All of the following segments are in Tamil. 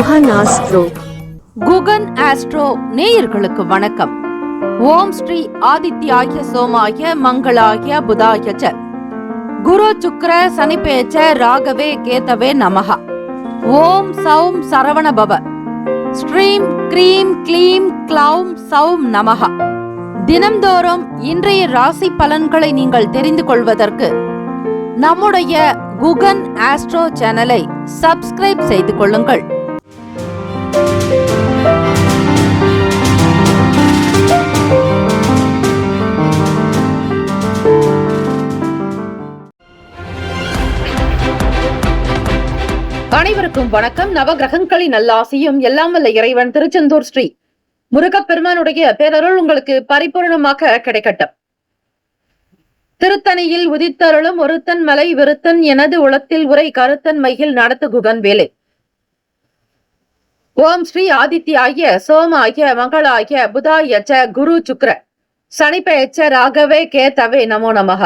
குகன் ஆஸ்ட்ரோ. குகன் ஆஸ்ட்ரோ நேயர்களுக்கு வணக்கம். ஓம் ஸ்ரீ ஆதித்யாய சோமாய மங்களாய புதாய ச குரு சுக்ர சனிபேச்ச ராகவே கேதவே நமஹ. ஓம் சௌம் சரவண பவ. ஸ்ரீம் க்ரீம் க்ளீம் க்ளௌம் சௌம் நமஹ. தினம்தோறும் இன்றைய ராசி பலன்களை நீங்கள் தெரிந்து கொள்வதற்கு நம்முடைய குகன் ஆஸ்ட்ரோ சேனலை சப்ஸ்கிரைப் செய்து கொள்ளுங்கள். அனைவருக்கும் வணக்கம். நவகிரகங்களின் நல்லாசியும் எல்லாம் வல்ல இறைவன் திருச்செந்தூர் ஸ்ரீ முருகப்பெருமானுடைய பேரருள் உங்களுக்கு பரிபூர்ணமாக கிடைக்கட்டும். திருத்தணியில் உதித்தருளும் ஒருத்தன் மலை விருத்தன் எனது உளத்தில் உரை கருத்தன் மையில் நடத்து குகன் வேலை. ஓம் ஸ்ரீ ஆதித்யாய சோமாய மங்களாய புதாய ச குரு சுக்ர சனிபெயச்ச ராகவே கேதவே நமோ நமஹ.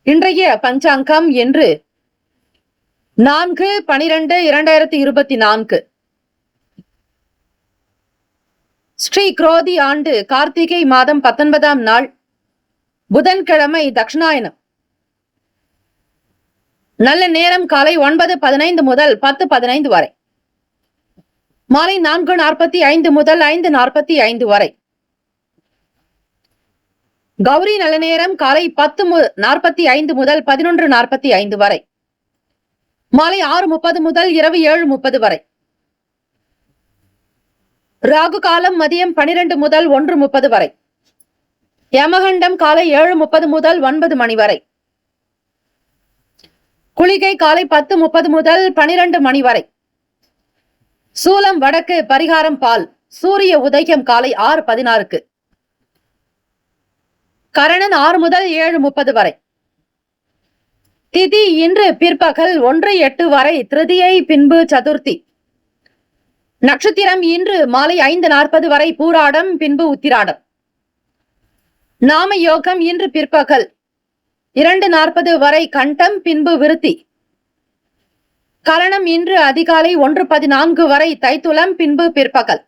இன்றைய பஞ்சாங்கம் என்று 4/12/2024 ஸ்ரீ குரோதி ஆண்டு கார்த்திகை மாதம் 19ஆம் நாள் புதன்கிழமை தட்சிணாயனம். நல்ல நேரம் காலை 9:15 முதல் 10:15 வரை. மாலை 4:45 முதல் 5:45 வரை. கௌரி நல்ல நேரம் காலை 10:45 முதல் 11:45 வரை. மாலை 6:30 முதல் இரவு 7:30 வரை. ராகு காலம் மதியம் 12 முதல் 1:30 வரை. யமகண்டம் காலை 7:30 முதல் 9 மணி வரை. குளிகை காலை 10:30 முதல் 12 மணி வரை. சூலம் வடக்கு, பரிகாரம் பால். சூரிய உதயம் காலை 6:16. கரணன் 6 முதல் 7:30 வரை. திதி இன்று பிற்பகல் 1:08 வரை. திருதியை பின்பு சதுர்த்தி. நட்சத்திரம் இன்று மாலை 5:40 வரை. பூராடம் பின்பு உத்திராடம். நாம யோகம் இன்று பிற்பகல் 2:40 வரை. கண்டம் பின்பு விருத்தி. கரணம் இன்று அதிகாலை 1:14 வரை. தைத்துலம் பின்பு பிற்பகல்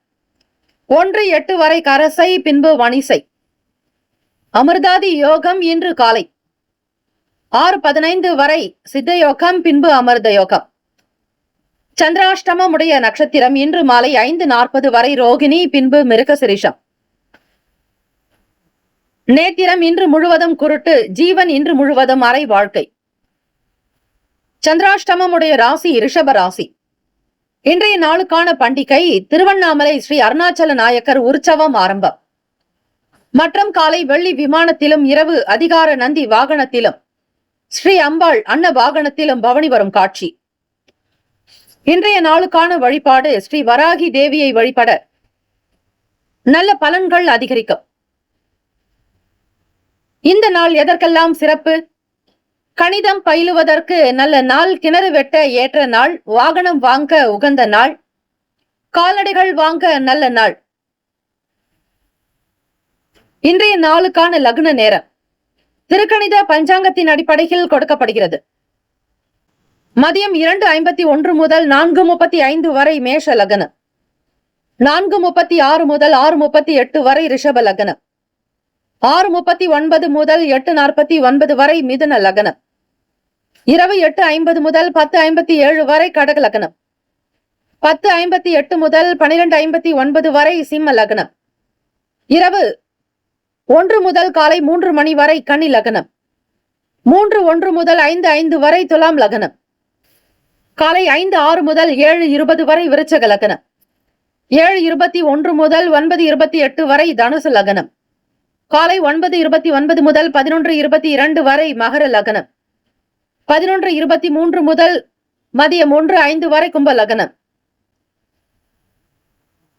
1:08 வரை. கரசை பின்பு வணிசை. அமிர்தாதி யோகம் இன்று காலை 6:15 வரை. சித்த யோகம் பின்பு அமிர்த யோகம். சந்திராஷ்டமம் உடைய நட்சத்திரம் இன்று மாலை 5:40 வரை. ரோகிணி பின்பு மிருகசிரிஷம். நேத்திரம் இன்று முழுவதும் குருட்டு. ஜீவன் இன்று முழுவதும் அரை வாழ்க்கை. சந்திராஷ்டமம் உடைய ராசி ரிஷப ராசி. இன்றைய நாளுக்கான பண்டிகை திருவண்ணாமலை ஸ்ரீ அருணாச்சல நாயக்கர் உற்சவம் ஆரம்பம். மற்றும் காலை வெள்ளி விமானத்திலும் இரவு அதிகார நந்தி வாகனத்திலும் ஸ்ரீ அம்பாள் அன்ன வாகனத்திலும் பவனி வரும் காட்சி. இன்றைய நாளுக்கான வழிபாடு ஸ்ரீ வராகி தேவியை வழிபட நல்ல பலன்கள் அதிகரிக்கும். இந்த நாள் எதற்கெல்லாம் சிறப்பு? கணிதம் பயிலுவதற்கு நல்ல நாள். கிணறு வெட்ட ஏற்ற நாள். வாகனம் வாங்க உகந்த நாள். கால்நடைகள் வாங்க நல்ல நாள். இன்றைய நாளுக்கான லக்ன நேரம் திருக்கணித பஞ்சாங்கத்தின் அடிப்படையில் கொடுக்கப்படுகிறது. மதியம் 2:51 முதல் 4:35 வரை மேஷ லக்னம். 4:36 முதல் 6:38 வரை ரிஷப லக்னம். 6:39 முதல் 8:49 வரை மிதுன லக்னம். இரவு 8:50 முதல் 10:57 வரை கடக லக்னம். 10:58 முதல் 12:59 வரை சிம்ம லக்னம். இரவு 1 முதல் காலை 3 மணி வரை கன்னி லக்னம். 3:01 முதல் 5:05 வரை துலாம் லக்னம். காலை 5:06 முதல் 7:20 வரை விருச்சக லக்னம். 7:21 முதல் 9:28 வரை தனுசு லக்னம். காலை 9:29 முதல் 11:22 வரை மகர லக்னம். 11:23 முதல் மதியம் 1:05 வரை கும்ப லக்னம்.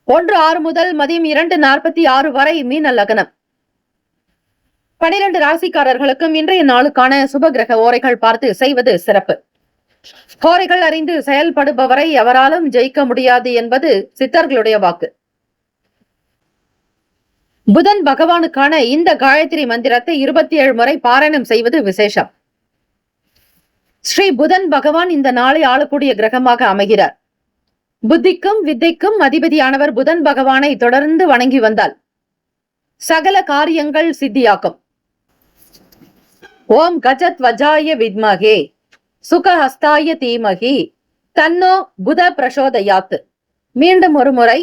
1:06 முதல் மதியம் 2:46 வரை மீன லக்னம். 12 ராசிக்காரர்களுக்கும் இன்றைய நாளுக்கான சுபகிரக ஓரைகள் பார்த்து செய்வது சிறப்பு. ஓரைகள் அறிந்து செயல்படுபவரை எவராலும் ஜெயிக்க முடியாது என்பது சித்தர்களுடைய வாக்கு. புதன் பகவானுக்கான இந்த காயத்ரி மந்திரத்தை 27 முறை பாராயணம் செய்வது விசேஷம். ஸ்ரீ புதன் பகவான் இந்த நாளை ஆளக்கூடிய கிரகமாக அமைகிறார். புத்திக்கும் வித்தைக்கும் அதிபதியானவர் புதன் பகவானை தொடர்ந்து வணங்கி வந்தால் சகல காரியங்கள் சித்தியாக்கும். ஓம் கஜத்வஜாய வித்மகே சுகஹஸ்தாய தீமகி தன்னோ புத பிரசோதயாத். மீண்டும் ஒரு முறை,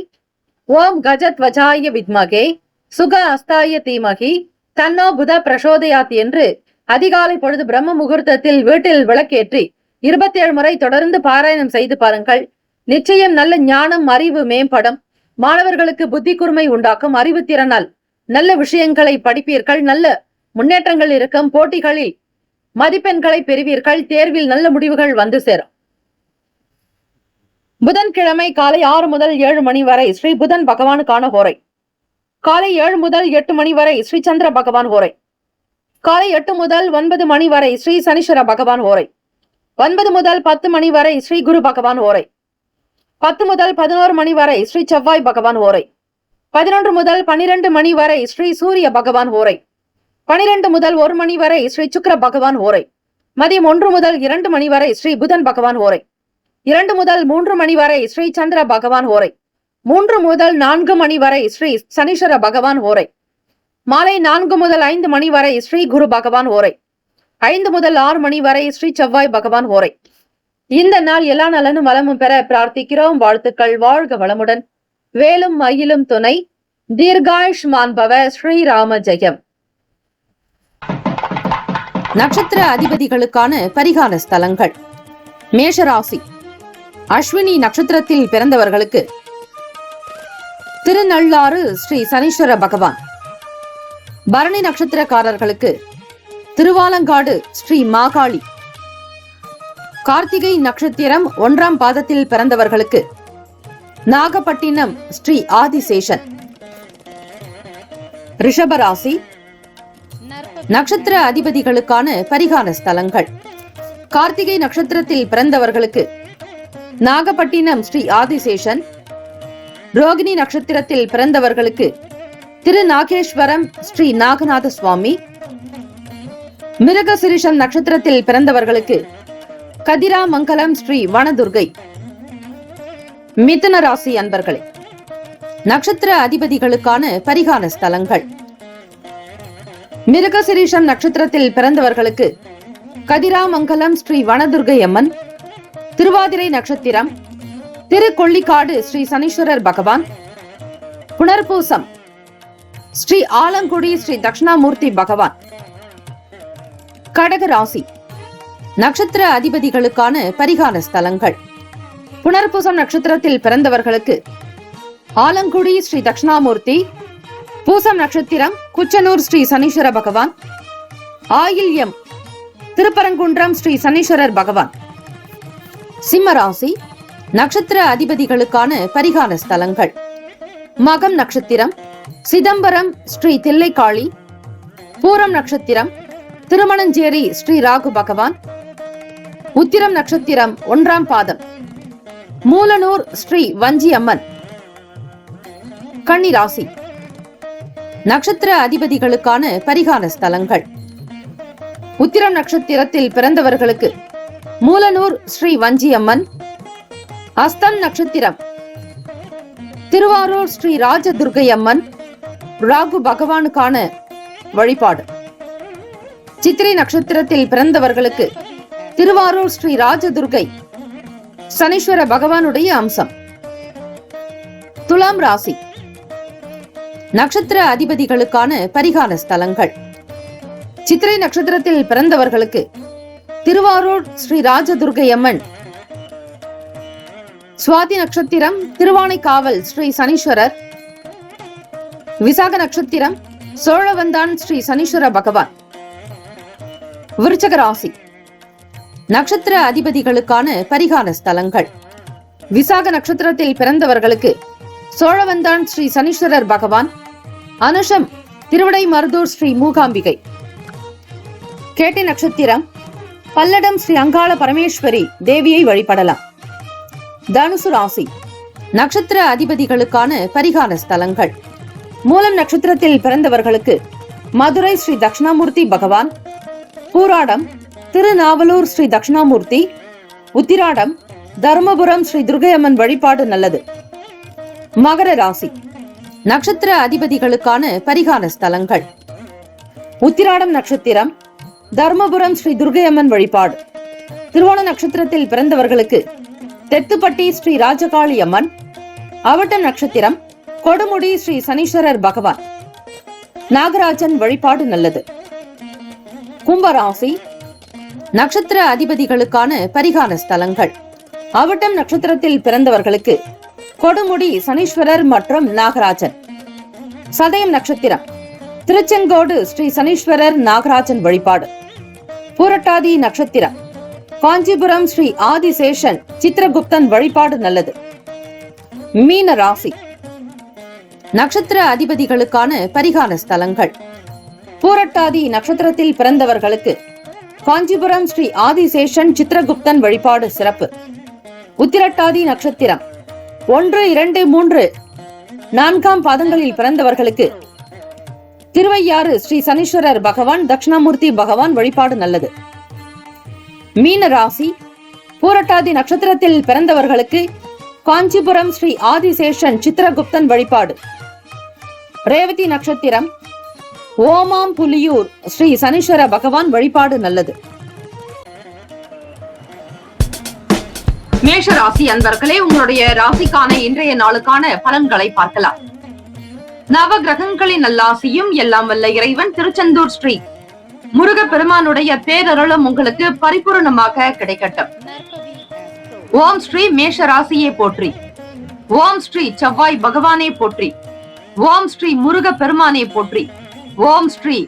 ஓம் கஜத்வஜாய வித்மகே சுகஹஸ்தாய தீமகி தன்னோ புத பிரசோதயாத் என்று அதிகாலை பொழுது பிரம்ம முகூர்த்தத்தில் வீட்டில் விளக்கேற்றி 27 முறை தொடர்ந்து பாராயணம் செய்து பாருங்கள். நிச்சயம் நல்ல ஞானம், அறிவு மேம்படும். மாணவர்களுக்கு புத்தி கூர்மை உண்டாக்கும். அறிவு திறனால் நல்ல விஷயங்களை படிப்பீர்கள். நல்ல முன்னேற்றங்கள் இருக்கும். போட்டிகளில் மதிப்பெண்களை பெறுவீர்கள். தேர்வில் நல்ல முடிவுகள் வந்து சேரும். புதன்கிழமை காலை 6 முதல் 7 மணி வரை ஸ்ரீ புதன் பகவானுக்கான ஹோரை. காலை 7 முதல் 8 மணி வரை ஸ்ரீ சந்திர பகவான் ஹோரை. காலை 8 முதல் 9 மணி வரை ஸ்ரீ சனீஸ்வர பகவான் ஹோரை. 9 முதல் 10 மணி வரை ஸ்ரீ குரு பகவான் ஹோரை. 10 முதல் 11 மணி வரை ஸ்ரீ செவ்வாய் பகவான் ஹோரை. 11 முதல் 12 மணி வரை ஸ்ரீ சூரிய பகவான் ஹோரை. 12 முதல் 1 மணி வரை ஸ்ரீ சுக்கிர பகவான் ஹோரை. மதியம் 1 முதல் 2 மணி வரை ஸ்ரீ புதன் பகவான் ஹோரை. 2 முதல் 3 மணி வரை ஸ்ரீ சந்திர பகவான் ஹோரை. 3 முதல் 4 மணி வரை ஸ்ரீ சனீஸ்வர பகவான் ஹோரை. மாலை 4 முதல் 5 மணி வரை ஸ்ரீ குரு பகவான் ஹோரை. 5 முதல் 6 மணி வரை ஸ்ரீ செவ்வாய் பகவான் ஹோரை. இந்த நாள் எல்லா நலனும் வளமும் பெற பிரார்த்திக்கிறோம். வாழ்த்துக்கள். வாழ்க வளமுடன். வேலும் மயிலும் துணை. தீர்காயுஷ்மான் பவ. ஸ்ரீராம ஜெயம். நட்சத்திர அதிபதிகளுக்கான பரிகார ஸ்தலங்கள். மேஷராசி. அஸ்வினி நட்சத்திரத்தில் பிறந்தவர்களுக்கு திருநள்ளாறு ஸ்ரீ சனீஸ்வர பகவான். பரணி நட்சத்திரக்காரர்களுக்கு திருவாலங்காடு ஸ்ரீ மாகாளி. கார்த்திகை நட்சத்திரம் 1ஆம் பாதத்தில் பிறந்தவர்களுக்கு நாகப்பட்டினம் ஸ்ரீ ஆதிசேஷன். ரிஷபராசி. நட்சத்திர அதிபதிகளுக்கான பரிகார ஸ்தலங்கள். கார்த்திகை நட்சத்திரத்தில் பிறந்தவர்களுக்கு நாகப்பட்டினம் ஸ்ரீ ஆதிசேஷன். ரோகிணி நட்சத்திரத்தில் பிறந்தவர்களுக்கு திருநாகேஸ்வரம் ஸ்ரீ நாகநாத சுவாமி. மிருகசிரிஷம் நட்சத்திரத்தில் பிறந்தவர்களுக்கு கதிராமங்கலம் ஸ்ரீ வனதுர்கை. மிதுன ராசி அன்பர்களே, நட்சத்திர அதிபதிகளுக்கான பரிகார ஸ்தலங்கள். மிருகசிரீஷம் நட்சத்திரத்தில் பிறந்தவர்களுக்கு கதிராமங்கலம் ஸ்ரீ வனதுர்கை அம்மன். திருவாதிரை நட்சத்திரம் திருக்கொள்ளிக்காடு ஸ்ரீ சனீஸ்வரர் பகவான். புனர்பூசம் ஸ்ரீ ஆலங்குடி ஸ்ரீ தட்சிணாமூர்த்தி பகவான். கடக ராசி. நட்சத்திர அதிபதிகளுக்கான பரிகார ஸ்தலங்கள். புனர்பூசம் நட்சத்திரத்தில் பிறந்தவர்களுக்கு ஆலங்குடி ஸ்ரீ தட்சிணாமூர்த்தி. பூசம் நட்சத்திரம் குச்சனூர் ஸ்ரீ சனீஸ்வர பகவான். ஆயில்யம் திருப்பரங்குன்றம் ஸ்ரீ சனீஸ்வரர் பகவான். சிம்மராசி. நட்சத்திர அதிபதிகளுக்கான பரிகார ஸ்தலங்கள். மகம் நட்சத்திரம் சிதம்பரம் ஸ்ரீ தில்லைக்காளி. பூரம் நட்சத்திரம் திருமணஞ்சேரி ஸ்ரீ ராகு பகவான். உத்திரம் நட்சத்திரம் 1ஆம் பாதம் மூலனூர் ஸ்ரீ வஞ்சி அம்மன். கன்னி ராசி. நட்சத்திர அதிபதிகளுக்கான பரிகார ஸ்தலங்கள். உத்திரம் நட்சத்திரத்தில் பிறந்தவர்களுக்கு மூலனூர் ஸ்ரீ வஞ்சி அம்மன். அஸ்தம் நட்சத்திரம் திருவாரூர் ஸ்ரீ ராஜதுர்கை அம்மன். ராகு பகவானுக்கான வழிபாடு. சித்திரை நட்சத்திரத்தில் பிறந்தவர்களுக்கு திருவாரூர் ஸ்ரீ ராஜதுர்கை சனீஸ்வர பகவானுடைய அம்சம். துலாம் ராசி. நட்சத்திர அதிபதிகளுக்கான பரிகார ஸ்தலங்கள். சித்திரை நட்சத்திரத்தில் பிறந்தவர்களுக்கு திருவாரூர் ஸ்ரீ ராஜதுர்கை அம்மன். சுவாதி நட்சத்திரம் திருவானைக்காவல் ஸ்ரீ சனீஸ்வரர். விசாக நட்சத்திரம் சோழவந்தான் ஸ்ரீ சனீஸ்வர பகவான். விருச்சக ராசி. நட்சத்திர அதிபதிகளுக்கான பரிகார ஸ்தலங்கள். விசாக நட்சத்திரத்தில் பிறந்தவர்களுக்கு சோழவந்தான் ஸ்ரீ சனீஸ்வரர் பகவான். அனுஷம் திருவிடை மருதூர் ஸ்ரீ மூகாம்பிகை. கேட்டை நட்சத்திரம் பல்லடம் ஸ்ரீ அங்காள பரமேஸ்வரி தேவியை வழிபடலாம். தனுசு ராசி. நட்சத்திர அதிபதிகளுக்கான பரிகார ஸ்தலங்கள். மூலம் நட்சத்திரத்தில் பிறந்தவர்களுக்கு மதுரை ஸ்ரீ தட்சிணாமூர்த்தி பகவான். பூராடம் திருநாவலூர் ஸ்ரீ தட்சிணாமூர்த்தி. உத்திராடம் தர்மபுரம் ஸ்ரீ துர்கையம்மன் வழிபாடு நல்லது. மகர ராசி நட்சத்திர அதிபதிகளுக்கான பரிகார ஸ்தலங்கள். உத்திராடம் நட்சத்திரம் தர்மபுரம் ஸ்ரீ துர்கையம்மன் வழிபாடு. திருவோண நட்சத்திரத்தில் பிறந்தவர்களுக்கு தெத்துப்பட்டி ஸ்ரீ ராஜகாளி அம்மன். அவட்ட நட்சத்திரம் கொடுமுடி ஸ்ரீ சனீஸ்வரர் பகவான். நாகராஜன் வழிபாடு நல்லது. கும்பராசி நட்சத்திர அதிபதிகளுக்கான பரிகார ஸ்தலங்கள். அவட்டம் நட்சத்திரத்தில் பிறந்தவர்களுக்கு கொடுமுடி சனீஸ்வரர் மற்றும் நாகராஜன். சதயம் நட்சத்திரம் திருச்செங்கோடு ஸ்ரீ சனீஸ்வரர் நாகராஜன் வழிபாடு. பூரட்டாதி நட்சத்திரம் காஞ்சிபுரம் ஸ்ரீ ஆதிசேஷன் சித்திரகுப்தன் வழிபாடு நல்லது. மீன ராசி நட்சத்திர அதிபதிகளுக்கான பரிகார ஸ்தலங்கள். பூரட்டாதி நட்சத்திரத்தில் பிறந்தவர்களுக்கு காஞ்சிபுரம் ஸ்ரீ ஆதிசேஷன் சித்திரகுப்தன் வழிபாடு சிறப்பு. உத்திரட்டாதி நட்சத்திரம் 1, 2, 3, 4 பாதங்களில் பிறந்தவர்களுக்கு திருவையாறு ஸ்ரீ சனீஸ்வரர் பகவான் தட்சிணாமூர்த்தி பகவான் வழிபாடு நல்லது. மீன ராசி பூரட்டாதி நட்சத்திரத்தில் பிறந்தவர்களுக்கு காஞ்சிபுரம் ஸ்ரீ ஆதிசேஷன் சித்திரகுப்தன் வழிபாடு. ரேவதி நட்சத்திரம் ஓமாம் புலியூர் ஸ்ரீ சனீஸ்வர பகவான் வழிபாடு நல்லது. மேஷ ராசி அன்பர்களே, உங்களுடைய ராசிக்கான இன்றைய நாளுக்கான பலன்களை பார்க்கலாம். நவ கிரகங்களின் நல்லாசியும் எல்லாம் வல்ல இறைவன் திருச்செந்தூர் ஸ்ரீ முருக பெருமானுடைய பேரருளும் உங்களுக்கு பரிபூர்ணமாக கிடைக்கட்டும். ஓம் ஸ்ரீ மேஷ ராசியை போற்றி. ஓம் ஸ்ரீ செவ்வாய் பகவானே போற்றி. ஓம் ஸ்ரீ முருக பெருமானே போற்றி. ஓம் ஸ்ரீ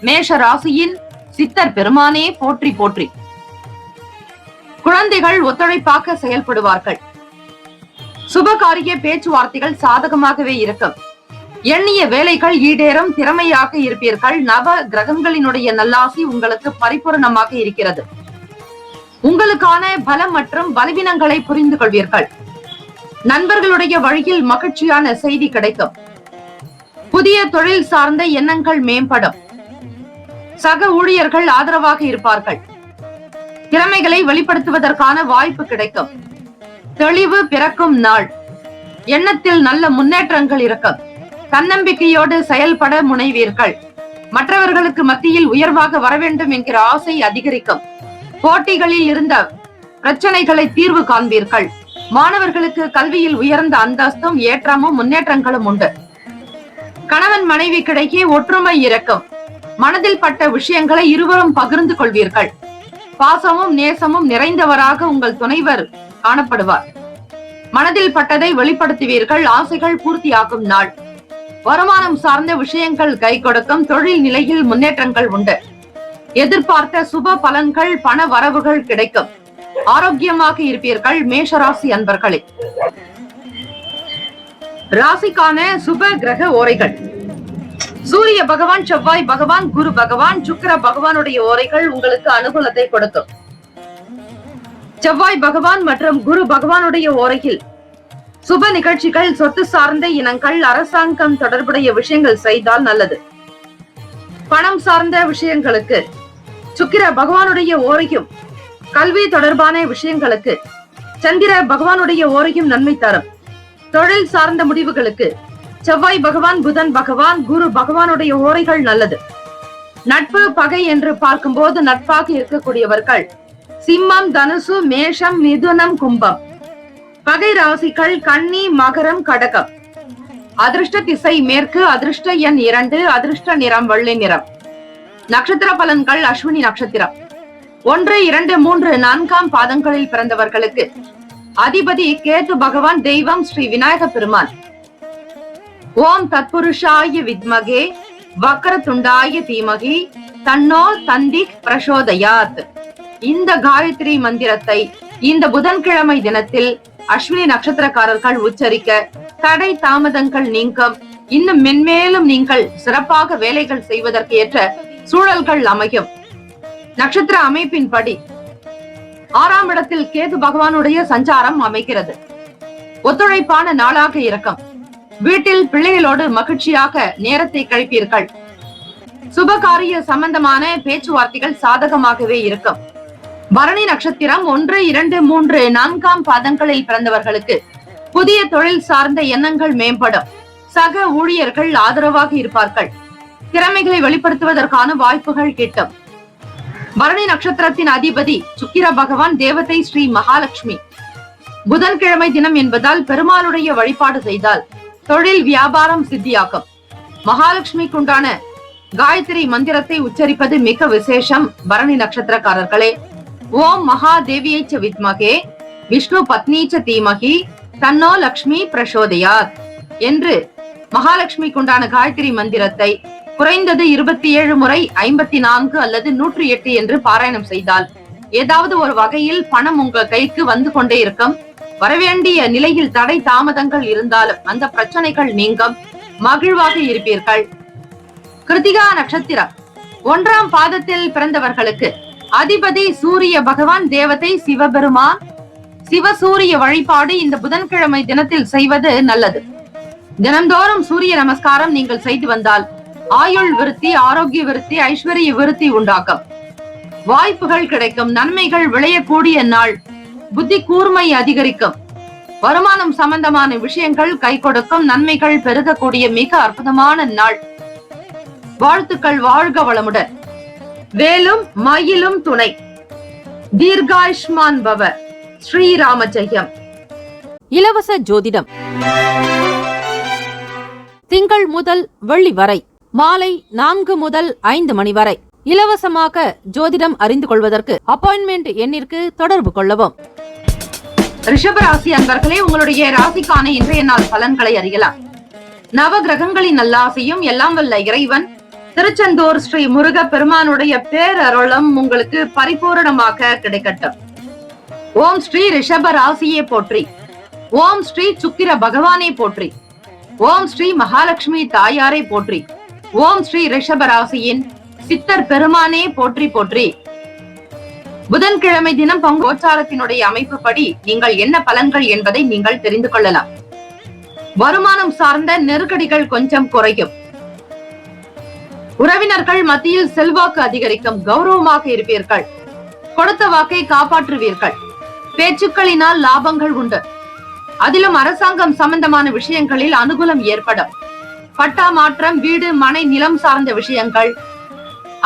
மேஷ ராசியின் சித்தர் பெருமானே போற்றி போற்றி. குழந்தைகள் ஒத்துழைப்பாக செயல்படுவார்கள். சுபகாரிய பேச்சுவார்த்தைகள் சாதகமாகவே இருக்கும். எண்ணிய வேலைகள் ஈடேறும். திறமையாக இருப்பீர்கள். நவ கிரகங்களினுடைய நல்லாசி உங்களுக்கு பரிபூர்ணமாக இருக்கிறது. உங்களுக்கான பலம் மற்றும் பலவீனங்களை புரிந்து கொள்வீர்கள். நண்பர்களுடைய வழியில் மகிழ்ச்சியான செய்தி கிடைக்கும். புதிய தொழில் சார்ந்த எண்ணங்கள் மேம்படும். சக ஊழியர்கள் ஆதரவாக இருப்பார்கள். திறமைகளை வெளிப்படுத்துவதற்கான வாய்ப்பு கிடைக்கும். தெளிவு பிறக்கும் நாள். எண்ணத்தில் நல்ல முன்னேற்றங்கள் இருக்கும். தன்னம்பிக்கையோடு செயல்பட முனைவீர்கள். மற்றவர்களுக்கு மத்தியில் உயர்வாக வர வேண்டும் என்கிற ஆசை அதிகரிக்கும். போட்டிகளில் இருந்த பிரச்சனைகளை தீர்வு காண்பீர்கள். மாணவர்களுக்கு கல்வியில் உயர்ந்த அந்தஸ்தும் ஏற்றமும் முன்னேற்றங்களும் உண்டு. கணவன் மனைவி கிடைக்கே ஒற்றுமை இருக்கும். மனதில் பட்ட விஷயங்களை இருவரும் பகிர்ந்து கொள்வீர்கள். பாசமும் நேசமும் நிறைந்தவராக உங்கள் துணைவர் காணப்படுவார். மனதில் பட்டதை வெளிப்படுத்துவீர்கள். ஆசைகள் பூர்த்தியாகும் நாள். வருமானம் சார்ந்த விஷயங்கள் கை கொடுக்கும். தொழில் நிலையில் முன்னேற்றங்கள் உண்டு. எதிர்பார்த்த சுப பலன்கள் பண வரவுகள் கிடைக்கும். ஆரோக்கியமாக இருப்பீர்கள். மேஷராசி அன்பர்களே, ராசிக்கான சுப கிரக ஓரைகள். சூரிய பகவான், செவ்வாய் பகவான், குரு பகவான், சுக்கிர பகவானுடைய ஓரைகள் உங்களுக்கு அனுகூலத்தை கொடுக்கும். செவ்வாய் பகவான் மற்றும் குரு பகவானுடைய ஓரையில் சுப நிகழ்ச்சிகள், சொத்து சார்ந்த இனங்கள், அரசாங்கம் தொடர்புடைய விஷயங்கள் செய்தால் நல்லது. பணம் சார்ந்த விஷயங்களுக்கு சுக்கிர பகவானுடைய ஓரையும், கல்வி தொடர்பான விஷயங்களுக்கு சந்திர பகவானுடைய ஓரையும் நன்மை தரும். தொழில் சார்ந்த முடிவுகளுக்கு செவ்வாய் பகவான், புதன் பகவான், குரு பகவானுடைய ஓரைகள் நல்லது. நட்பு பகை என்று பார்க்கும்போது நட்பாக இருக்கக்கூடியவர்கள் சிம்மம், தனுசு, மேஷம், மிதுனம், கும்பம். பகை ராசிகள் கன்னி, மகரம், கடகம். அதிர்ஷ்ட திசை மேற்கு. அதிர்ஷ்ட எண் 2. அதிர்ஷ்ட நிறம் வெள்ளை நிறம். நட்சத்திர பலன்கள். அஸ்வினி நட்சத்திரம் 1, 2, 3, 4 பாதங்களில் பிறந்தவர்களுக்கு அதிபதி கேது பகவான். தெய்வம் ஸ்ரீ விநாயக பெருமான். ஓம் தத்புருஷாய வித்மகே வக்ரதுண்டாய தீமகி தன்னோ தந்திக் பிரசோதயாத். இந்த காயத்ரி மந்திரத்தை இந்த புதன்கிழமை தினத்தில் அஸ்வினி நட்சத்திரக்காரர்கள் உச்சரிக்க தடை தாமதங்கள் நீங்கும். இன்னும் மென்மேலும் நீங்கள் சிறப்பாக வேலைகள் செய்வதற்கு ஏற்ற சூழல்கள் அமையும். நட்சத்திர அமைப்பின்படி 6ஆம் இடத்தில் கேது பகவானுடைய சஞ்சாரம் அமைக்கிறது. ஒத்துழைப்பான நாளாக இருக்கும். வீட்டில் பிள்ளைகளோடு மகிழ்ச்சியாக நேரத்தை கழிப்பீர்கள். சுபகாரிய சம்பந்தமான பேச்சுவார்த்தைகள் சாதகமாகவே இருக்கும். பரணி நட்சத்திரம் 1, 2, 3, 4ஆம் பாதங்களில் பிறந்தவர்களுக்கு புதிய தொழில் சார்ந்த எண்ணங்கள் மேம்படும். சக ஊழியர்கள் ஆதரவாக இருப்பார்கள். திறமைகளை வெளிப்படுத்துவதற்கான வாய்ப்புகள் கிட்டும். பரணி நட்சத்திரத்தின் அதிபதி சுக்கிர பகவான், தேவதை ஸ்ரீ மகாலட்சுமி. புதன்கிழமை தினம் என்பதால் பெருமாளுடைய வழிபாடு செய்தால் தொழில் வியாபாரம் சித்தியாகும். மகாலட்சுமிக்குண்டான காயத்ரி மந்திரத்தை உச்சரிப்பது மிக விசேஷம். பரணி நட்சத்திரக்காரர்களே, ஓம் மகாதேவியை ச வித்மகே விஷ்ணு பத்னீச்ச தீமகி தன்னோ லக்ஷ்மி பிரசோதயாத் என்று மகாலட்சுமிக்குண்டான காயத்ரி மந்திரத்தை குறைந்தது 27 முறை 54 அல்லது 108 என்று பாராயணம் செய்தால் ஏதாவது ஒரு வகையில் பணம் உங்கள் கைக்கு வந்து கொண்டே இருக்கும். வரவேண்டிய நிலையில் தடை தாமதங்கள் இருந்தாலும் அந்த பிரச்சனைகள் நீங்கும். மகிழ்வாக இருப்பீர்கள். கிருத்திகா நட்சத்திரம் 1ஆம் பாதத்தில் பிறந்தவர்களுக்கு அதிபதி சூரிய பகவான், தேவதை சிவபெருமான். சிவசூரிய வழிபாடு இந்த புதன்கிழமை தினத்தில் செய்வது நல்லது. தினந்தோறும் சூரிய நமஸ்காரம் நீங்கள் செய்து வந்தால் ஆயுள் விருத்தி, ஆரோக்கிய விருத்தி, ஐஸ்வர்ய விருத்தி உண்டாகும். வாய்ப்புகள் கிடைக்கும். நன்மைகள் விளையக்கூடிய நாள். புத்தி கூர்மை அதிகரிக்கும். வருமானம் சம்பந்தமான விஷயங்கள் கை கொடுக்கும். நன்மைகள் பெருகக்கூடிய மிக அற்புதமான நாள். வாழ்த்துக்கள். வாழ்க வளமுடன். வேலும் மயிலும் துணை. தீர்காயுஷ்மான் பவ. ஸ்ரீராம ஜெயம். இலவச ஜோதிடம் திங்கள் முதல் வெள்ளி வரை மாலை 4 முதல் 5 மணி வரை இலவசமாக ஜோதிடம் அறிந்து கொள்வதற்கு அப்பாயின்மெண்ட் எண்ணிற்கு தொடர்பு கொள்ளவும். ரிஷபராசி அன்பர்களே, உங்களுடைய ராசிக்கான இன்றைய நாள் பலன்களை அறியலாம். நவ கிரகங்களின் நல்லாசையும் எல்லாம் வல்ல இறைவன் திருச்செந்தூர் ஸ்ரீ முருக பெருமானுடைய பேரருளும் உங்களுக்கு பரிபூரணமாக கிடைக்கட்டும். ஓம் ஸ்ரீ ரிஷப ராசியே போற்றி. ஓம் ஸ்ரீ சுக்கிர பகவானே போற்றி. ஓம் ஸ்ரீ மகாலட்சுமி தாயாரை போற்றி. ஓம் ஸ்ரீ ரிஷப ராசியின் சித்தர் பெருமானே போற்றி போற்றி. புதன்கிழமை தினம் கோச்சாரத்தினுடைய அமைப்பு படி நீங்கள் என்ன பலன்கள் என்பதை நீங்கள் தெரிந்து கொள்ளலாம். வருமானம் சார்ந்த நெருக்கடிகள் கொஞ்சம் குறையும். உறவினர்கள் மத்தியில் செல்வாக்கு அதிகரிக்கும். கௌரவமாக இருப்பீர்கள். கொடுத்த வாக்கை காப்பாற்றுவீர்கள். பேச்சுக்களினால் லாபங்கள் உண்டு. அதிலும் அரசாங்கம் சம்பந்தமான விஷயங்களில் அனுகூலம் ஏற்படும். பட்டா மாற்றம், வீடு, மனை, நிலம் சார்ந்த விஷயங்கள்,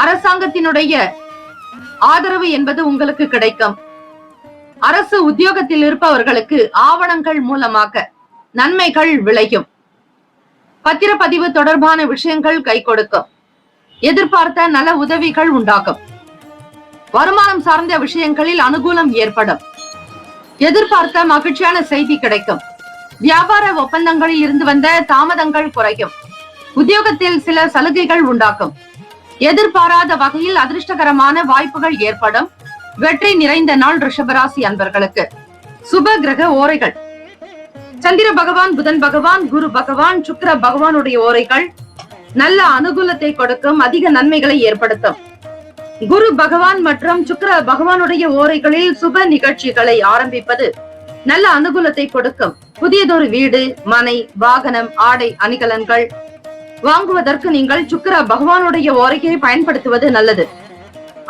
அரசாங்கத்தினுடைய ஆதரவு என்பது உங்களுக்கு கிடைக்கும். அரசு உத்தியோகத்தில் இருப்பவர்களுக்கு ஆவணங்கள் மூலமாக நன்மைகள் விளையும். பத்திரப்பதிவு தொடர்பான விஷயங்கள் கை கொடுக்கும். எதிர்பார்த்த நல உதவிகள் உண்டாகும். வருமானம் சார்ந்த விஷயங்களில் அனுகூலம் ஏற்படும். எதிர்பார்த்த மகிழ்ச்சியான செய்தி கிடைக்கும். வியாபார ஒப்பந்தங்களில் இருந்து வந்த தாமதங்கள் குறையும். உத்தியோகத்தில் சில சலுகைகள் உண்டாக்கும். எதிர்பாராத வகையில் அதிர்ஷ்டகரமான வாய்ப்புகள் ஏற்படும். வெற்றி நிறைந்த நாள் ரிஷபராசி அன்பர்களுக்கு. சுப கிரக ஓரைகள். சந்திர பகவான், புதன் பகவான், குரு பகவான், சுக்கிர பகவானுடைய ஓரைகள் நல்ல அனுகூலத்தை கொடுக்கும். அதிக நன்மைகளை ஏற்படுத்தும். குரு பகவான் மற்றும் சுக்கிர பகவானுடைய ஓரைகளில் சுப நிகழ்ச்சிகளை ஆரம்பிப்பது நல்ல அனுகூலத்தை கொடுக்கும். புதியதொரு வீடு, மனை, வாகனம், ஆடை, அணிகலன்கள் வாங்குவதற்கு நீங்கள் சுக்கிர பகவானுடைய ஓரையை பயன்படுத்துவது நல்லது.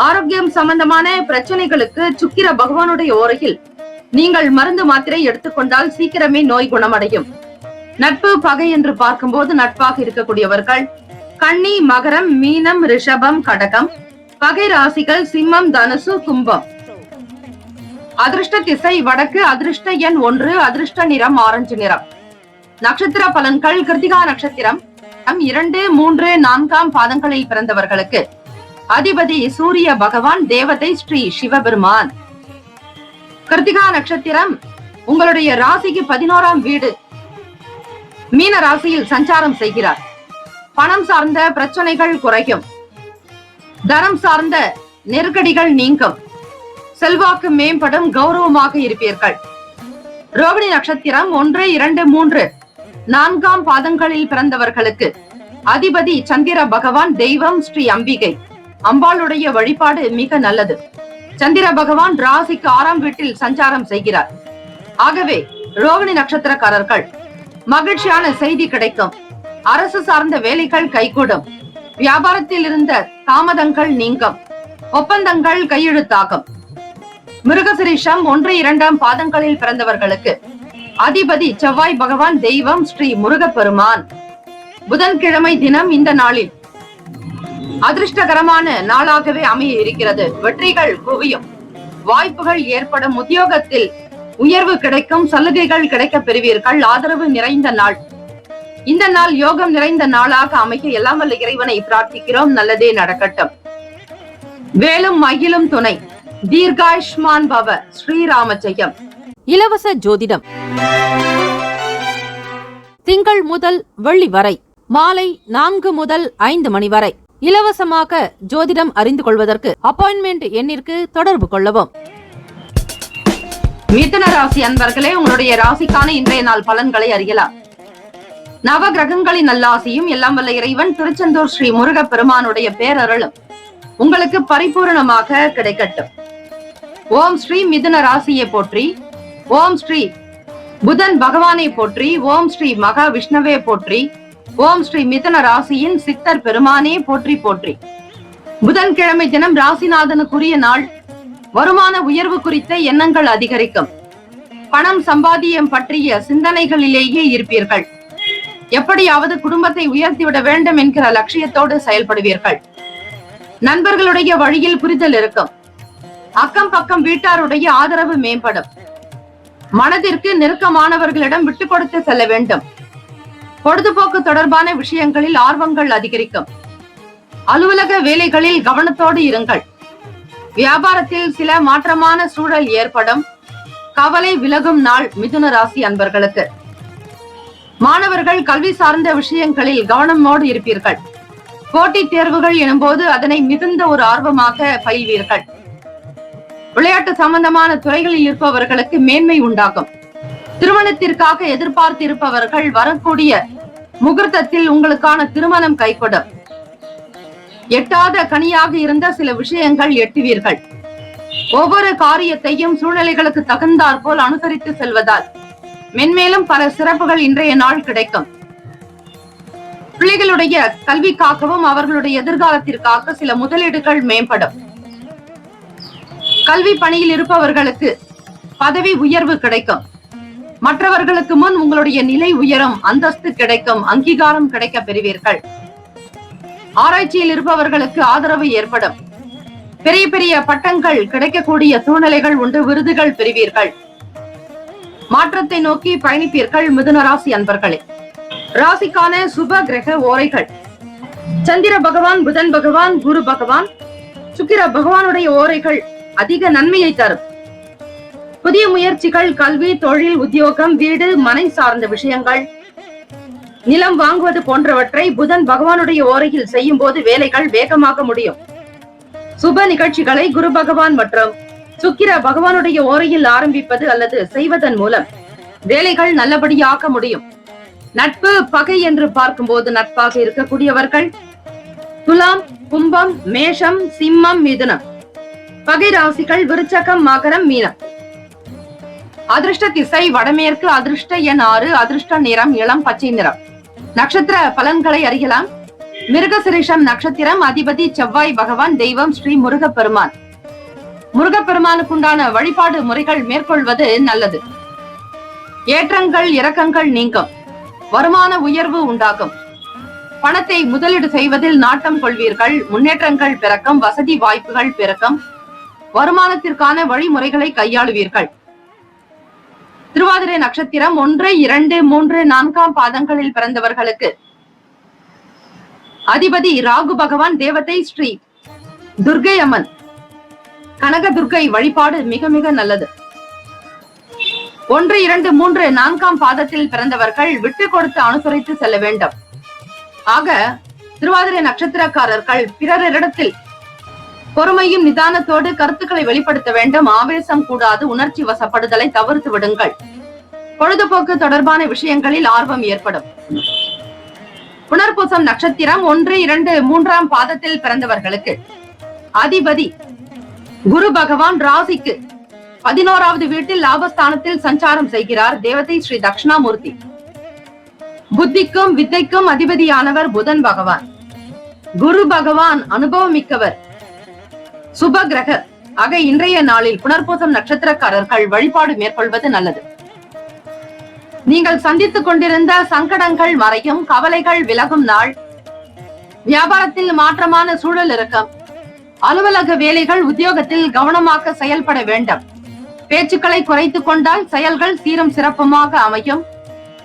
ஆரோக்கியம் சம்பந்தமான பிரச்சனைகளுக்கு சுக்கிர பகவானுடைய ஓரையில் நீங்கள் மருந்து மாத்திரை எடுத்துக்கொண்டால் சீக்கிரமே நோய் குணமடையும். நட்பு பகை என்று பார்க்கும்போது நட்பாக இருக்கக்கூடியவர்கள் கன்னி, மகரம், மீனம், ரிஷபம், கடகம். பகை ராசிகள் சிம்மம், தனுசு, கும்பம். அதிர்ஷ்ட திசை வடக்கு. அதிர்ஷ்ட எண் 1. அதிர்ஷ்ட நிறம் ஆரஞ்சு நிறம். நட்சத்திர பலன்கள். கிருத்திகா நட்சத்திரம் 2, 3, 4ஆம் பாதங்களில் பிறந்தவர்களுக்கு அதிபதி சூரிய பகவான், தேவதை ஸ்ரீ சிவபெருமான். கிருத்திகா நட்சத்திரம் உங்களுடைய ராசிக்கு 11ஆம் வீடு மீன ராசியில் சஞ்சாரம் செய்கிறார். பணம் சார்ந்த பிரச்சனைகள் குறையும். தனம் சார்ந்த நெருக்கடிகள் நீங்கும். செல்வாக்கு மேம்படும். கௌரவமாக இருப்பீர்கள். ரோகிணி நட்சத்திரம் 1, 2, 3, 4ஆம் பாதங்களில் பிறந்தவர்களுக்கு அதிபதி சந்திர பகவான், தெய்வம் ஸ்ரீ அம்பிகை. அம்பாளுடைய வழிபாடு மிக நல்லது. சந்திர பகவான் ராசிக்கு 6ஆம் வீட்டில் சஞ்சாரம் செய்கிறார். ஆகவே ரோகிணி நட்சத்திரக்காரர்கள் மகிழ்ச்சியான செய்தி கிடைக்கும். அரசு சார்ந்த வேலைகள் கைகூடும். வியாபாரத்தில் இருந்த தாமதங்கள் நீங்கும். ஒப்பந்தங்கள் கையெழுத்தாகும். மிருகசிரீஷம் 1-2 பாதங்களில் பிறந்தவர்களுக்கு அதிபதி செவ்வாய் பகவான், தெய்வம் ஸ்ரீ முருகப்பெருமான். புதன்கிழமை தினம் இந்த நாளில் அதிர்ஷ்டகரமான நாளாகவே அமைய இருக்கிறது. வெற்றிகள் குவியும், வாய்ப்புகள் ஏற்படும், உத்தியோகத்தில் உயர்வு கிடைக்கும், சலுகைகள் கிடைக்க பெறுவீர்கள். ஆதரவு நிறைந்த நாள். இந்த நாள் யோகம் நிறைந்த நாளாக அமைக்க எல்லாம் வல்ல இறைவனை பிரார்த்திக்கிறோம். நல்லதே நடக்கட்டும். வேலும் மகிழும் துணை. தீர்காயுஷ்மான் பவ. ஸ்ரீராம ஜெயம். இலவச ஜோதிடம் திங்கள் முதல் வெள்ளி வரை மாலை 4 முதல் 5 மணி வரை. இலவசமாக ஜோதிடம் அறிந்து கொள்வதற்கு அப்பாயின்மெண்ட் எண்ணிற்கு தொடர்பு கொள்ளவும். மிதுன ராசி அன்பர்களே, உங்களுடைய ராசிக்கான இன்றைய நாள் பலன்களை அறியலாம். நவ கிரகங்களின் நல்லாசியும் எல்லாம் வல்ல இறைவன் திருச்செந்தூர் ஸ்ரீ முருக பெருமானுடைய பேரருளும் உங்களுக்கு பரிபூரணமாக கிடைக்கட்டும். ஓம் ஸ்ரீ மிதுன ராசியை போற்றி, ஓம் ஸ்ரீ புதன் பகவானை போற்றி, ஓம் ஸ்ரீ மகா விஷ்ணுவே போற்றி, ஓம் ஸ்ரீ மிதுன ராசியின் சித்தர் பெருமானே போற்றி போற்றி. புதன்கிழமை தினம் ராசிநாதனுக்குரிய நாள். வருமான உயர்வு குறித்த எண்ணங்கள் அதிகரிக்கும். பணம் சம்பாதியம் பற்றிய சிந்தனைகளிலேயே இருப்பீர்கள். எப்படியாவது குடும்பத்தை உயர்த்திவிட வேண்டும் என்கிற லட்சியத்தோடு செயல்படுவீர்கள். நண்பர்களுடைய வழியில் புரிதல் இருக்கும். அக்கம் பக்கம் வீட்டாருடைய ஆதரவு மேம்படும். மனதிற்கு நெருக்கமானவர்களிடம் விட்டு கொடுத்து செல்ல வேண்டும். பொழுதுபோக்கு தொடர்பான விஷயங்களில் ஆர்வங்கள் அதிகரிக்கும். அலுவலக வேலைகளில் கவனத்தோடு இருங்கள். வியாபாரத்தில் சில மாற்றமான சூழல் ஏற்படும். கவலை விலகும் நாள் மிதுன ராசி அன்பர்களுக்கு. மாணவர்கள் கல்வி சார்ந்த விஷயங்களில் கவனமோடு இருப்பீர்கள். போட்டித் தேர்வுகள் எனும்போது அதனை மிகுந்த ஒரு ஆர்வமாக பயில்வீர்கள். விளையாட்டு சம்பந்தமான துறைகளில் இருப்பவர்களுக்கு மேன்மை உண்டாகும். திருமணத்திற்காக எதிர்பார்த்திருப்பவர்கள் வரக்கூடிய முகூர்த்தத்தில் உங்களுக்கான திருமணம் கைகூடும். எட்டாத கனியாக இருந்த சில விஷயங்கள் எட்டுவீர்கள். ஒவ்வொரு காரியத்தையும் சூழ்நிலைகளுக்கு தகுந்தாற்போல் அனுசரித்து செல்வதால் மென்மேலும் பல சிறப்புகள் இன்றைய நாள் கிடைக்கும். பிள்ளைகளுடைய கல்விக்காகவும் அவர்களுடைய எதிர்காலத்திற்காக சில முதலீடுகள் மேம்படும். கல்வி பணியில் இருப்பவர்களுக்கு பதவி உயர்வு கிடைக்கும். மற்றவர்களுக்கு முன் உங்களுடைய நிலை உயரும், அந்தஸ்து கிடைக்கும், அங்கீகாரம் கிடைக்க பெறுவீர்கள். ஆராய்ச்சியில் இருப்பவர்களுக்கு ஆதரவு ஏற்படும். பெரிய பெரிய பட்டங்கள் கிடைக்கக்கூடிய சூழ்நிலைகள் உண்டு. விருதுகள் பெறுவீர்கள். மாற்றத்தை நோக்கி பயணிப்பீர்கள் மிதுன ராசி அன்பர்களே. ராசிக்கான சுப கிரக ஓரைகள். சந்திர பகவான், புதன் பகவான், குரு பகவான், சுக்கிர பகவானுடைய ஓரைகள் அதிக நன்மையை தரும். புதிய முயற்சிகள், கல்வி, தொழில், உத்தியோகம், வீடு, மனை சார்ந்த விஷயங்கள், நிலம் வாங்குவது போன்றவற்றை புதன் பகவானுடைய ஓரையில் செய்யும் போது வேலைகள் வேகமாக முடியும். சுப நிகழ்ச்சிகளை குரு பகவான் மற்றும் சுக்கிர பகவானுடைய ஓரையில் ஆரம்பிப்பது அல்லது செய்வதன் மூலம் வேலைகள் நல்லபடியாக முடியும். நட்பு பகை என்று பார்க்கும்போது நட்பாக இருக்கக்கூடியவர்கள் துலாம், கும்பம், மேஷம், சிம்மம், மிதுனம். பகை ராசிகள் விருச்சகம், மகரம், மீனம். அதிர்ஷ்ட திசை வடமேற்கு. அதிர்ஷ்ட எண் 6. அதிர்ஷ்ட நிறம் இளம் பச்சை நிறம். நட்சத்திர பலன்களை அறியலாம். மிருகசிரீஷம் நட்சத்திரம். அதிபதி செவ்வாய் பகவான், தெய்வம் ஸ்ரீ முருகப்பெருமான். முருகப்பெருமானுக்குண்டான வழிபாடு முறைகள் மேற்கொள்வது நல்லது. ஏற்றங்கள் இறக்கங்கள் நீங்கும். வருமான உயர்வு உண்டாகும். பணத்தை முதலீடு செய்வதில் நாட்டம் கொள்வீர்கள். முன்னேற்றங்கள் பிறக்கும். வசதி வாய்ப்புகள் பிறக்கும். வருமானத்திற்கான வழிமுறைகளை கையாளுவீர்கள். திருவாதிரை நட்சத்திரம் 1, 2, 3, 4 பாதங்களில் பிறந்தவர்களுக்கு அதிபதி ராகு பகவான், தேவதை ஸ்ரீ துர்கை அம்மன், கனக துர்கை வழிபாடு மிக மிக நல்லது. 1, 2, 3, 4 பாதத்தில் பிறந்தவர்கள் விட்டு கொடுத்து அனுசரித்து செல்ல வேண்டும். ஆக திருவாதிரை நட்சத்திரக்காரர்கள் பிறரிடத்தில் பொறுமையும் நிதானத்தோடு கருத்துக்களை வெளிப்படுத்த வேண்டும். ஆவேசம் கூடாது. உணர்ச்சி வசப்படுதலை தவிர்த்து விடுங்கள். பொழுதுபோக்கு தொடர்பான விஷயங்களில் ஆர்வம் ஏற்படும். புனர்பூசம் நட்சத்திரம் 1, 2, 3 பாதத்தில் பிறந்தவர்களுக்கு அதிபதி குரு பகவான் ராசிக்கு 11வது வீட்டில் லாபஸ்தானத்தில் சஞ்சாரம் செய்கிறார். தேவதை ஸ்ரீ தட்சிணாமூர்த்தி. புத்திக்கும் வித்தைக்கும் அதிபதியானவர் புதன் பகவான். குரு பகவான் அனுபவம் மிக்கவர், சுப கிரகர். ஆக இன்றைய நாளில் புனர்பூசம் நட்சத்திரக்காரர்கள் வழிபாடு மேற்கொள்வது நல்லது. நீங்கள் சந்தித்துக் கொண்டிருந்த சங்கடங்கள் மறையும், கவலைகள் விலகும் நாள். வியாபாரத்தில் மாற்றமான சூழல் இருக்கும். அலுவலக வேலைகள், உத்தியோகத்தில் கவனமாக செயல்பட வேண்டும். பேச்சுக்களை குறைத்துக் கொண்டால் செயல்கள் சீரும் சிறப்புமாக அமையும்.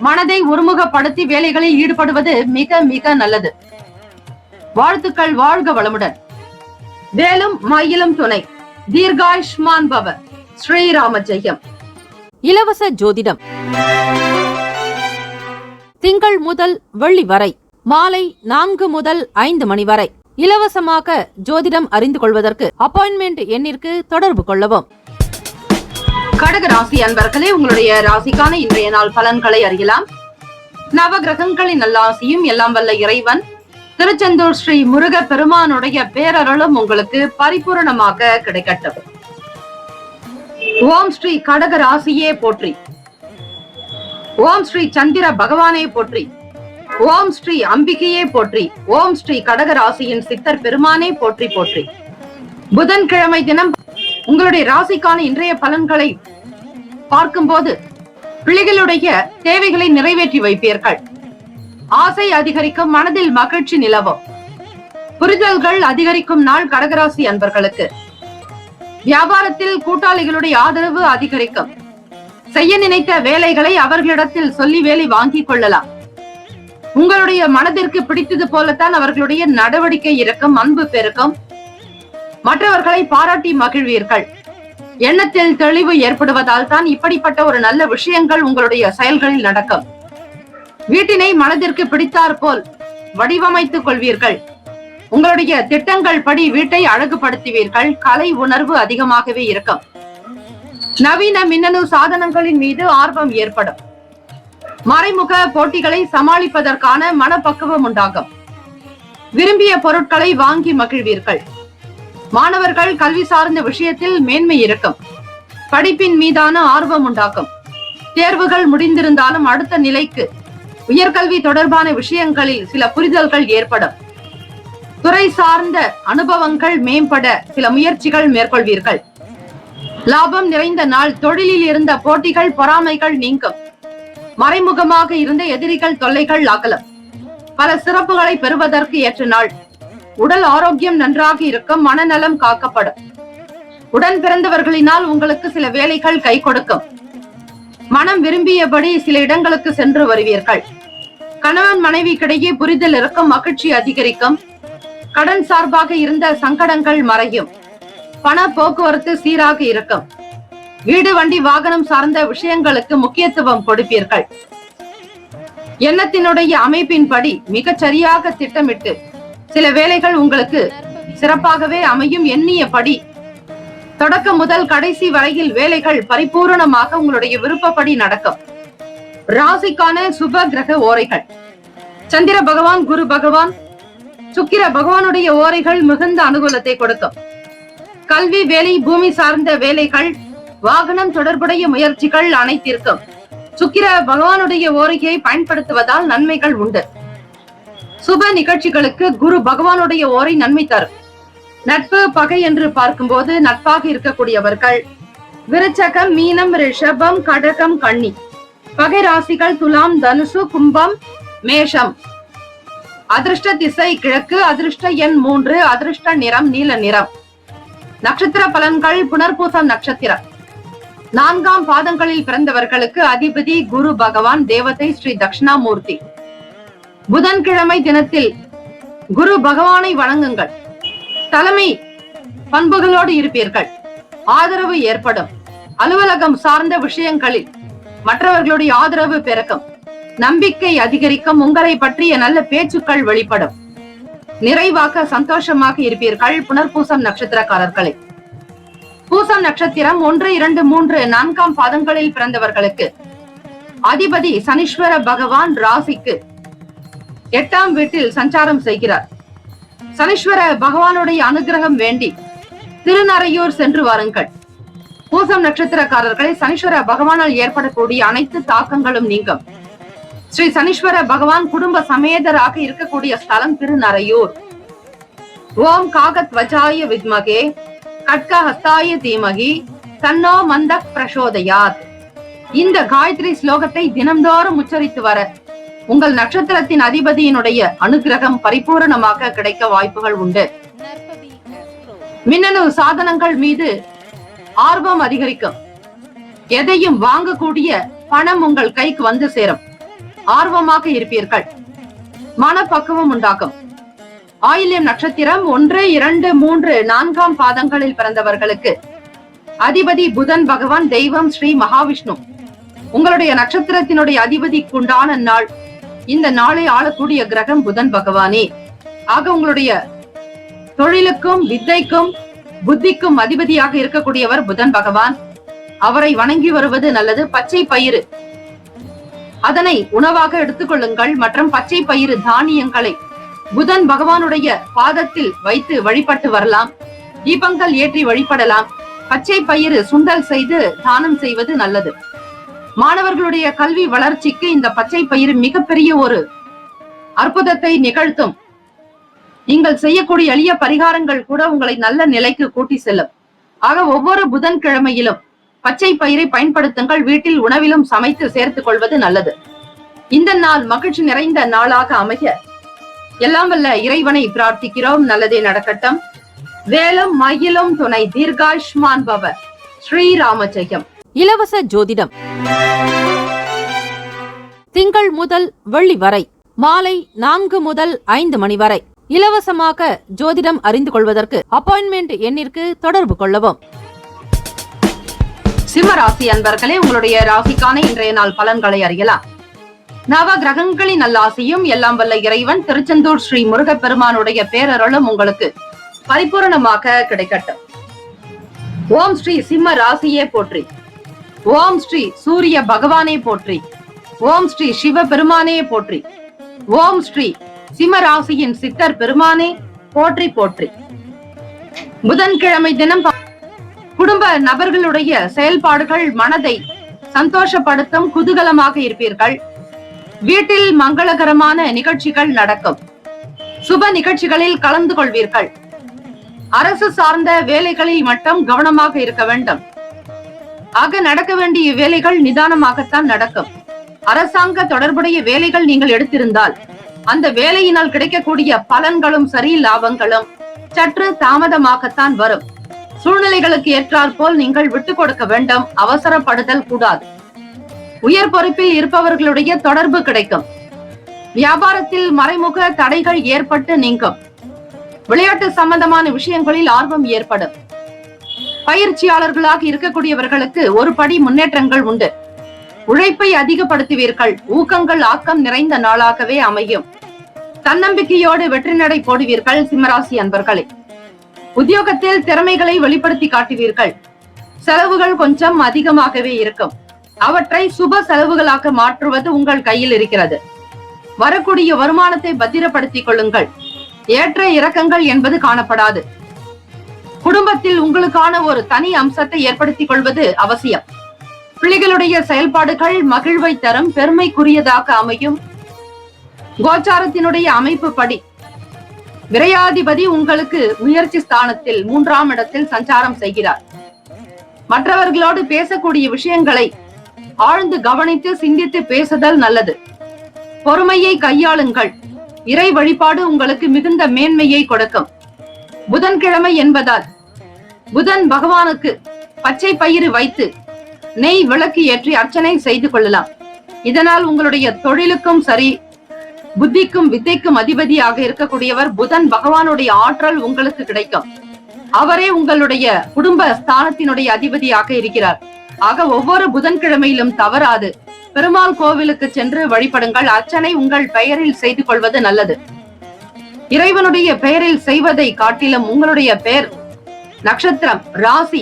மனதை ஒருமுகப்படுத்தி வேலைகளில் ஈடுபடுவது மிக மிக நல்லது. வாழ்த்துக்கள். வாழ்க வளமுடன். வேலும் மயிலும் துணை. தீர்காயுஷ்மான் பவ. ஸ்ரீராம ஜெயம். இலவச ஜோதிடம் திங்கள் முதல் வெள்ளி வரை மாலை 4 முதல் 5 மணி வரை இலவசமாக ஜோதிடம் அறிந்து கொள்வதற்கு அப்பாயின்மெண்ட் எண்ணிற்கு தொடர்பு கொள்ளவும். கடக ராசி அன்பர்களே, உங்களுடைய ராசிக்கான இன்றைய நாள் பலன்களை அறியலாம். நவ கிரகங்களின் நல்லாசியும் எல்லாம் வல்ல இறைவன் திருச்செந்தூர் ஸ்ரீ முருக பெருமானுடைய பேரருளும் உங்களுக்கு பரிபூரணமாக கிடைக்கட்டும். ஓம் ஸ்ரீ கடக ராசியே போற்றி. ஓம் ஸ்ரீ சந்திர பகவானே போற்றி. ஓம் ஸ்ரீ அம்பிகையே போற்றி. ஓம் ஸ்ரீ கடக ராசியின் சித்தர் பெருமானே போற்றி போற்றி. புதன்கிழமை தினம் உங்களுடைய ராசிக்கான இன்றைய பலன்களை பார்க்கும்போது பிள்ளைகளுடைய தேவைகளை நிறைவேற்றி வைப்பீர்கள். ஆசை அதிகரிக்கும், மனதில் மகிழ்ச்சி நிலவும். புரிதல்கள் அதிகரிக்கும் நாள் கடகராசி அன்பர்களுக்கு. வியாபாரத்தில் கூட்டாளிகளுடைய ஆதரவு அதிகரிக்கும். செய்ய நினைத்த வேலைகளை அவர்களிடத்தில் சொல்லி வேலை வாங்கிக் கொள்ளலாம். உங்களுடைய மனதிற்கு பிடித்தது போலத்தான் அவர்களுடைய நடவடிக்கை இருக்கும். அன்பு பெருக்கும். மற்றவர்களை பாராட்டி மகிழ்வீர்கள். எண்ணத்தில் தெளிவு ஏற்படுவதால் தான் இப்படிப்பட்ட ஒரு நல்ல விஷயங்கள் உங்களுடைய செயல்களில் நடக்கும். வீட்டினை மனதிற்கு பிடித்தாற் போல் வடிவமைத்துக் கொள்வீர்கள். உங்களுடைய திட்டங்கள் படி வீட்டை அழகுபடுத்துவீர்கள். கலை உணர்வு அதிகமாகவே இருக்கும். நவீன மின்னணு சாதனங்களின் மீது ஆர்வம் ஏற்படும். மறைமுக போட்டிகளை சமாளிப்பதற்கான மனப்பக்குவம் உண்டாகும். விரும்பிய பொருட்களை வாங்கி மகிழ்வீர்கள். மாணவர்கள் கல்வி சார்ந்த விஷயத்தில் மேன்மை இருக்கும். படிப்பின் மீதான ஆர்வம் உண்டாகும். தேர்வுகள் முடிந்திருந்தாலும் அடுத்த நிலைக்கு உயர்கல்வி தொடர்பான விஷயங்களில் சில புரிதல்கள் ஏற்படும். துறை சார்ந்த அனுபவங்கள் மேம்பட சில முயற்சிகள் மேற்கொள்வீர்கள். லாபம் நிறைந்த நாள். தொழிலில் இருந்த போட்டிகள், பொறாமைகள் நீங்கும். மறைமுகமாக இருந்த எதிரிகள் தொல்லைகள் அகலும். பல சிறப்புகளை பெறுவதற்கு ஏற்ற நாள். உடல் ஆரோக்கியம் நன்றாக இருக்கும். மனநலம் காக்கப்படும். உடன் பிறந்தவர்களினால் உங்களுக்கு சில வேலைகள் கை கொடுக்கும். மனம் விரும்பியபடி சில இடங்களுக்கு சென்று வருவீர்கள். கணவன் மனைவிக்கிடையே புரிதல் இருக்கும். மகிழ்ச்சி அதிகரிக்கும். கடன் சார்பாக இருந்த சங்கடங்கள் மறையும். பண போக்குவரத்து சீராக இருக்கும். வீடு, வண்டி, வாகனம் சார்ந்த விஷயங்களுக்கு முக்கியத்துவம் கொடுப்பீர்கள். எண்ணத்தினுடைய அமைப்பின்படி மிகச் சரியாக திட்டமிட்டு சில வேலைகள் உங்களுக்கு சிறப்பாகவே அமையும். எண்ணியபடி தொடக்கம் முதல் கடைசி வரையில் வேலைகள் பரிபூரணமாக உங்களுடைய விருப்பப்படி நடக்கும். ராசிக்கான சுப கிரக ஓரைகள். சந்திர பகவான், குரு பகவான், சுக்கிர பகவானுடைய ஓரைகள் மிகுந்த அனுகூலத்தை கொடுக்கும். கல்வி, வேலை, பூமி சார்ந்த வேலைகள், வாகனம் தொடர்புடைய முயற்சிகள் அனைத்திற்கும் சுக்கிர பகவானுடைய ஓரையை பயன்படுத்துவதால் நன்மைகள் உண்டு. சுப நிகழ்ச்சிகளுக்கு குரு பகவானுடைய ஓரை நன்மை தரும். நட்பு, பகை என்று பார்க்கும்போது நட்பாக இருக்கக்கூடியவர்கள் விருச்சகம், மீனம், ரிஷபம், கடகம், கன்னி. பகை ராசிகள் துலாம், தனுசு, கும்பம், மேஷம். அதிர்ஷ்ட திசை கிழக்கு. அதிர்ஷ்ட எண் 3. அதிர்ஷ்ட நிறம் நீல நிறம். நட்சத்திர பலன்கள். புனர்பூசம் நட்சத்திரம் 4ஆம் பாதங்களில் பிறந்தவர்களுக்கு அதிபதி குரு பகவான், தேவதை ஸ்ரீ தட்சிணாமூர்த்தி. புதன்கிழமை தினத்தில் குரு பகவானை வணங்குங்கள். தலைமை பண்புகளோடு இருப்பீர்கள். ஆதரவு ஏற்படும். அலுவலகம் சார்ந்த விஷயங்களில் மற்றவர்களுடைய ஆதரவு பெருக்கும். நம்பிக்கை அதிகரிக்கும். உங்களை பற்றிய நல்ல பேச்சுக்கள் வெளிப்படும். நிறைவாக சந்தோஷமாக இருப்பீர்கள். புனர்பூசம் நட்சத்திரக்காரர்களே, பூசம் நட்சத்திரம் 1, 2, 3, 4ஆம் பாதங்களில் பிறந்தவர்களுக்கு அதிபதி சனீஸ்வர பகவான் ராசிக்கு 8ஆம் வீட்டில் சஞ்சாரம் செய்கிறார். சனீஸ்வர பகவானுடைய அனுகிரகம் வேண்டி திருநறையூர் சென்று வாருங்கள். பூசம் நட்சத்திரக்காரர்களை சனீஸ்வர பகவானால் ஏற்படக்கூடிய அனைத்து தாக்கங்களும் நீங்கும். ஸ்ரீ சனீஸ்வர பகவான் குடும்ப சமேதராக இருக்கக்கூடிய ஸ்தலம் திருநறையூர். ஓம் காகத்வஜாய வித்மகே கட்கஹஸ்தாய தீமகி தன்னோ மந்தக் பிரசோதயாத். இந்த காயத்ரி ஸ்லோகத்தை தினம்தோறும் உச்சரித்து வர உங்கள் நட்சத்திரத்தின் அதிபதியினுடைய அனுகிரகம் பரிபூரணமாக கிடைக்க வாய்ப்புகள் உண்டு. மின்னணு சாதனங்கள் மீது ஆர்வம் அதிகரிக்கும். எதையும் வாங்கக்கூடிய பணம் உங்கள் கைக்கு வந்து சேரும். ஆர்வமாக இருப்பீர்கள். மனப்பக்குவம் உண்டாகும். ஆயில்யம் நட்சத்திரம் 1, 2, 3, 4ஆம் பாதங்களில் பிறந்தவர்களுக்கு அதிபதி புதன் பகவான், தெய்வம் ஸ்ரீ மகாவிஷ்ணு. உங்களுடைய நட்சத்திரத்தினுடைய அதிபதிக்கு உண்டான நாள். இந்த நாளை ஆளக்கூடிய கிரகம் புதன் பகவானே. ஆக உங்களுடைய தொழிலுக்கும் வித்தைக்கும் புத்திக்கும் அதிபதியாக இருக்கக்கூடியவர் புதன் பகவான். அவரை வணங்கி வருவது நல்லது. பச்சை பயிறு அதனை உணவாக எடுத்துக்கொள்ளுங்கள். மற்றும் பச்சை பயிறு தானியங்களை புதன் பகவானுடைய பாதத்தில் வைத்து வழிபட்டு வரலாம். தீபங்கள் ஏற்றி வழிபடலாம். பச்சை பயிறு சுண்டல் செய்து தானம் செய்வது நல்லது. மாணவர்களுடைய கல்வி வளர்ச்சிக்கு இந்த பச்சை பயிறு மிகப்பெரிய ஒரு அற்புதத்தை நிகழ்த்தும். நீங்கள் செய்யக்கூடிய எளிய பரிகாரங்கள் கூட உங்களை நல்ல நிலைக்கு கூட்டி செல்லும். ஆக ஒவ்வொரு புதன்கிழமையிலும் பச்சை பயிரை பயன்படுத்துங்கள். வீட்டில் உணவிலும் சமைத்து சேர்த்துக் கொள்வது நல்லது. இந்த நாள் மகிழ்ச்சி நிறைந்த நாளாக அமைய எல்லாம் வல்ல இறைவனை பிரார்த்திக்கிறோம். நல்லதே நடக்கட்டும். வேலும் மயிலும் துணை. தீர்காயுஷ்மான் பவ. ஸ்ரீராம ஜெயம். இலவச ஜோதிடம் திங்கள் முதல் வெள்ளி வரை மாலை 4 முதல் 5 மணி வரை இலவசமாக ஜோதிடம் அறிந்து கொள்வதற்கு அப்பாயின்மெண்ட் எண்ணிற்கு தொடர்பு கொள்ளவும். சிம்ம ராசி அன்பர்களே, உங்களுடைய ராசிக்கான இன்றைய நாள் பலன்களை அறியலாம். நவ கிரகங்களின் நல்லாசியும் எல்லாம் வல்ல இறைவன் திருச்செந்தூர் ஸ்ரீ முருகப்பெருமானுடைய பேரருளும் உங்களுக்கு பரிபூரணமாக கிடைக்கட்டும். ஓம் ஸ்ரீ சிம்ம ராசியே போற்றி. ஓம் ஸ்ரீ சூரிய பகவானே போற்றி. ஓம் ஸ்ரீ சிவ பெருமானே போற்றி. ஓம் ஸ்ரீ சிம்ம ராசியின் சித்தர் பெருமானே போற்றி போற்றி. புதன்கிழமை தினம் குடும்ப நபர்களுடைய செயல்பாடுகள் மனதை சந்தோஷப்படுத்தும். குதூகலமாக இருப்பீர்கள். வீட்டில் மங்களகரமான நிகழ்ச்சிகள் நடக்கும். சுப நிகழ்ச்சிகளில் கலந்து கொள்வீர்கள். அரசு சார்ந்த வேலைகளில் மட்டும் கவனமாக இருக்க வேண்டும். ஆக நடக்க வேண்டிய வேலைகள் நிதானமாகத்தான் நடக்கும். அரசாங்க தொடர்புடைய வேலைகள் நீங்கள் எடுத்திருந்தால் அந்த வேலையினால் கிடைக்கக்கூடிய பலன்களும் சரி, லாபங்களும் சற்று தாமதமாகத்தான் வரும். சூழ்நிலைகளுக்கு ஏற்றாற் போல் நீங்கள் விட்டுக் கொடுக்க வேண்டும். அவசரப்படுதல் கூடாது. உயர் பொறுப்பில் இருப்பவர்களுடைய தொடர்பு கிடைக்கும். வியாபாரத்தில் மறைமுக தடைகள் ஏற்பட்டு நீங்கும். விளையாட்டு சம்பந்தமான விஷயங்களில் ஆர்வம் ஏற்படும். பயிற்சியாளர்களாக இருக்கக்கூடியவர்களுக்கு ஒரு படி முன்னேற்றங்கள் உண்டு. உழைப்பை அதிகப்படுத்துவீர்கள். ஊக்கங்கள் ஆக்கம் நிறைந்த நாளாகவே அமையும். தன்னம்பிக்கையோடு வெற்றி நடை போடுவீர்கள். சிம்மராசி அன்பர்களே, உத்தியோகத்தில் திறமைகளை வெளிப்படுத்தி காட்டுவீர்கள். செலவுகள் கொஞ்சம் அதிகமாகவே இருக்கும். அவற்றை சுப செலவுகளாக மாற்றுவது உங்கள் கையில் இருக்கிறது. வரக்கூடிய வருமானத்தை பத்திரப்படுத்திக் கொள்ளுங்கள். ஏற்ற இறக்கங்கள் என்பது காணப்படாது. குடும்பத்தில் உங்களுக்கான ஒரு தனி அம்சத்தை ஏற்படுத்திக் கொள்வது அவசியம். பிள்ளைகளுடைய செயல்பாடுகள் மகிழ்வை தரும். பெருமைக்குரியதாக அமையும். கோச்சாரத்தினுடைய அமைப்பு படி விரையாதிபதி உங்களுக்கு முயற்சி ஸ்தானத்தில் 3ஆம் இடத்தில் சஞ்சாரம் செய்கிறார். மற்றவர்களோடு பேசக்கூடிய விஷயங்களை ஆழ்ந்து கவனித்து சிந்தித்து பேசுதல் நல்லது. பொறுமையை கையாளுங்கள். இறை வழிபாடு உங்களுக்கு மிகுந்த மேன்மையை கொடுக்கும். புதன்கிழமை என்பதால் புதன் பகவானுக்கு பச்சை பயிறு வைத்து நெய் விளக்கு ஏற்றி அர்ச்சனை செய்து கொள்ளலாம். இதனால் உங்களுடைய தொழிலுக்கும் சரி, புத்திக்கும் வித்தைக்கும் அதிபதியாக இருக்கக்கூடியவர் புதன் பகவானுடைய ஆற்றல் உங்களுக்கு கிடைக்கும். அவரே உங்களுடைய குடும்ப ஸ்தானத்தினுடைய அதிபதியாக இருக்கிறார். ஆக ஒவ்வொரு புதன்கிழமையிலும் தவறாது பெருமாள் கோவிலுக்கு சென்று வழிபடுங்கள். அர்ச்சனை உங்கள் பெயரில் செய்து கொள்வது நல்லது. இறைவனுடைய பெயரில் செய்வதை காட்டிலும் உங்களுடைய பெயர், நட்சத்திரம், ராசி,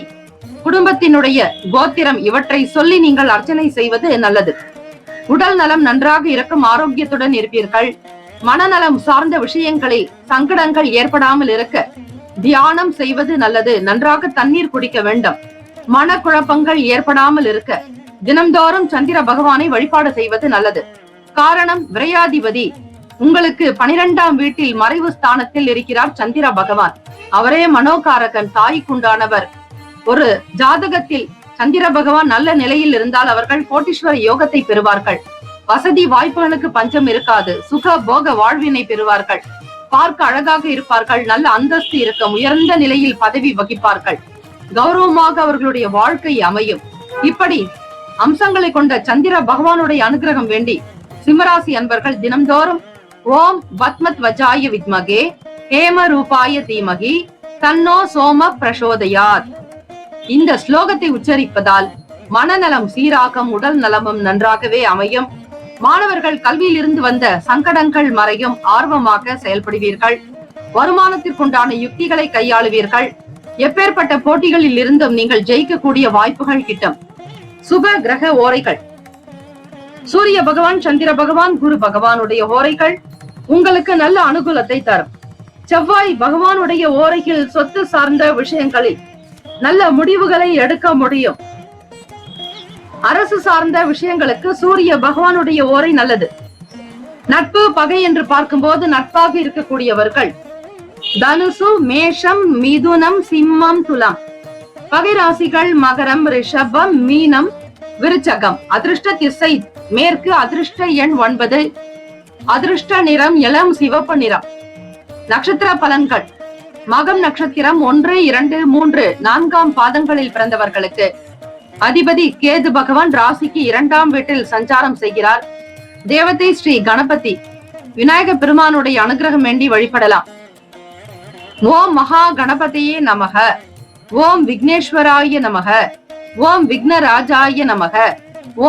குடும்பத்தினுடைய கோத்திரம் இவற்றை சொல்லி நீங்கள் அர்ச்சனை செய்வது நல்லது. உடல் நலம் நன்றாக இருக்கும். ஆரோக்கியத்துடன் இருப்பீர்கள். மனநலம் சார்ந்த விஷயங்களில் சங்கடங்கள் ஏற்படாமல் இருக்க தியானம் செய்வது நல்லது. நன்றாக தண்ணீர் குடிக்க வேண்டும். மனக்குழப்பங்கள் ஏற்படாமல் இருக்க தினம்தோறும் சந்திர பகவானை வழிபாடு செய்வது நல்லது. காரணம், விரையாதிபதி உங்களுக்கு 12ஆம் வீட்டில் மறைவு ஸ்தானத்தில் இருக்கிறார் சந்திர பகவான். அவரே மனோகாரகன், தாய்க்குண்டானவர். ஒரு ஜாதகத்தில் சந்திர பகவான் நல்ல நிலையில் இருந்தால் அவர்கள் கோட்டீஸ்வர யோகத்தை பெறுவார்கள். வசதி வாய்ப்புகளுக்கு பஞ்சம் இருக்காது. சுக போக வாழ்வினை பெறுவார்கள். பார்க்க அழகாக இருப்பார்கள். நல்ல அந்தஸ்து இருக்கும். உயர்ந்த நிலையில் பதவி வகிப்பார்கள். கௌரவமாக அவர்களுடைய வாழ்க்கை அமையும். இப்படி அம்சங்களை கொண்ட சந்திர பகவானுடைய அனுகிரகம் வேண்டி சிம்மராசி அன்பர்கள் தினம்தோறும் ஓம் பத்மத் வஜாய வித்மகே ஹேம ரூபாய தீமகி தன்னோ சோம பிரசோதயாத் இந்த ஸ்லோகத்தை உச்சரிப்பதால் மனநலம் சீராகும், உடல் நலமும் நன்றாகவே அமையும். மாணவர்கள் கல்வியில் இருந்து வந்த சங்கடங்கள் மறையும். ஆர்வமாக செயல்படுவீர்கள். வருமானத்திற்குண்டான யுக்திகளை கையாளுவீர்கள். எப்பேற்பட்ட போட்டிகளில் இருந்தும் நீங்கள் ஜெயிக்கக்கூடிய வாய்ப்புகள் கிட்டும். சுப கிரக ஓரைகள். சூரிய பகவான், சந்திர பகவான், குரு பகவானுடைய ஓரைகள் உங்களுக்கு நல்ல அனுகூலத்தை தரும். செவ்வாய் பகவானுடைய ஓரையில் சொத்து சார்ந்த விஷயங்களில் நல்ல முடிவுகளை எடுக்க முடியும். அரசு சார்ந்த விஷயங்களுக்கு சூரிய பகவானுடைய ஓரை நல்லது. நட்பு பகை என்று பார்க்கும்போது நட்பாக இருக்கக்கூடியவர்கள் தனுசு, மேஷம், மிதுனம், சிம்மம், துலாம். பகை ராசிகள் மகரம், ரிஷபம், மீனம், விருச்சகம். அதிர்ஷ்ட திசை மேற்கு. அதிர்ஷ்ட எண் 9. அதிர்ஷ்ட நிறம் இளம் சிவப்பு நிறம். நட்சத்திர பலன்கள். மகம் நட்சத்திரம் 1, 2, 3, 4 பாதங்களில் பிறந்தவர்களுக்கு அதிபதி கேது பகவான் ராசிக்கு 2ஆம் வீட்டில் சஞ்சாரம் செய்கிறார். தேவதை ஸ்ரீ கணபதி விநாயக பெருமானுடைய அனுகிரகம் வேண்டி வழிபடலாம். ஓம் மகா கணபதியே நமக. ஓம் விக்னேஸ்வராய நமக. ஓம் விக்னராஜாய நமக.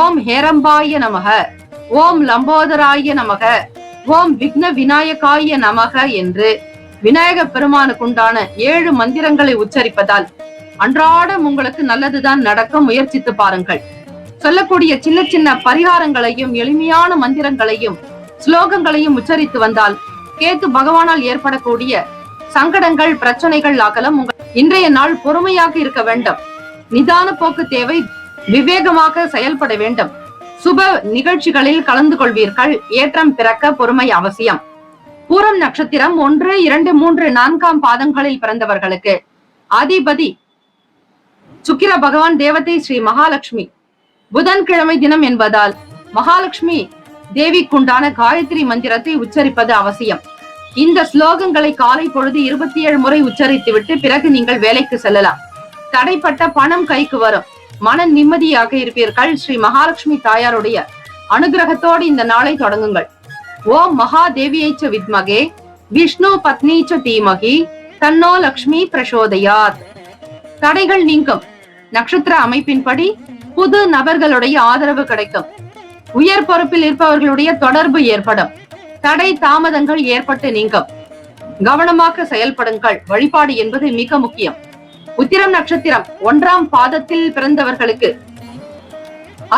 ஓம் ஹேரம்பாய நமக. ஓம் லம்போதராய நமக. ஓம் விக்ன விநாயகாய நமக என்று விநாயக பெருமானுக்குண்டான 7 மந்திரங்களை உச்சரிப்பதால் அன்றாடம் உங்களுக்கு நல்லதுதான் நடக்கும். முயற்சித்து பாருங்கள். சொல்லக்கூடிய சின்ன சின்ன பரிகாரங்களையும் எளிமையான மந்திரங்களையும் ஸ்லோகங்களையும் உச்சரித்து வந்தால் கேத்து பகவானால் ஏற்படக்கூடிய சங்கடங்கள், பிரச்சனைகள் அகலம். இன்றைய நாள் பொறுமையாக இருக்க வேண்டும். நிதான போக்கு தேவை. விவேகமாக செயல்பட வேண்டும். சுப நிகழ்ச்சிகளில் கலந்து கொள்வீர்கள். ஏற்றம் பிறக்க பொறுமை அவசியம். பூரம் நட்சத்திரம் 1, 2, 3, 4 பாதங்களில் பிறந்தவர்களுக்கு அதிபதி சுக்கிர பகவான் தேவதை ஸ்ரீ மகாலட்சுமி. புதன்கிழமை தினம் என்பதால் மகாலட்சுமி தேவிக்குண்டான காயத்ரி மந்திரத்தை உச்சரிப்பது அவசியம். இந்த ஸ்லோகங்களை காலை பொழுது 27 முறை உச்சரித்து விட்டு பிறகு நீங்கள் வேலைக்கு செல்லலாம். தடைப்பட்ட பணம் கைக்கு வரும். மன நிம்மதியாக இருப்பீர்கள். ஸ்ரீ மகாலட்சுமி தாயாருடைய அனுகிரகத்தோடு இந்த நாளை தொடங்குங்கள். ஓம் மகாதேவியைச்ச வித்மகே விஷ்ணு பத்னீச்ச தீமகி தன்னோ லக்ஷ்மி பிரசோதயாத். தடைகள் நீங்கும். நட்சத்திர அமைப்பின்படி புது நபர்களுடைய ஆதரவு கிடைக்கும். உயர் பொறுப்பில் இருப்பவர்களுடைய தொடர்பு ஏற்படும். தடை தாமதங்கள் ஏற்பட்டு நீங்கும். கவனமாக செயல்படுங்கள். வழிபாடு என்பது மிக முக்கியம். உத்திரம் நட்சத்திரம் 1ஆம் பாதத்தில் பிறந்தவர்களுக்கு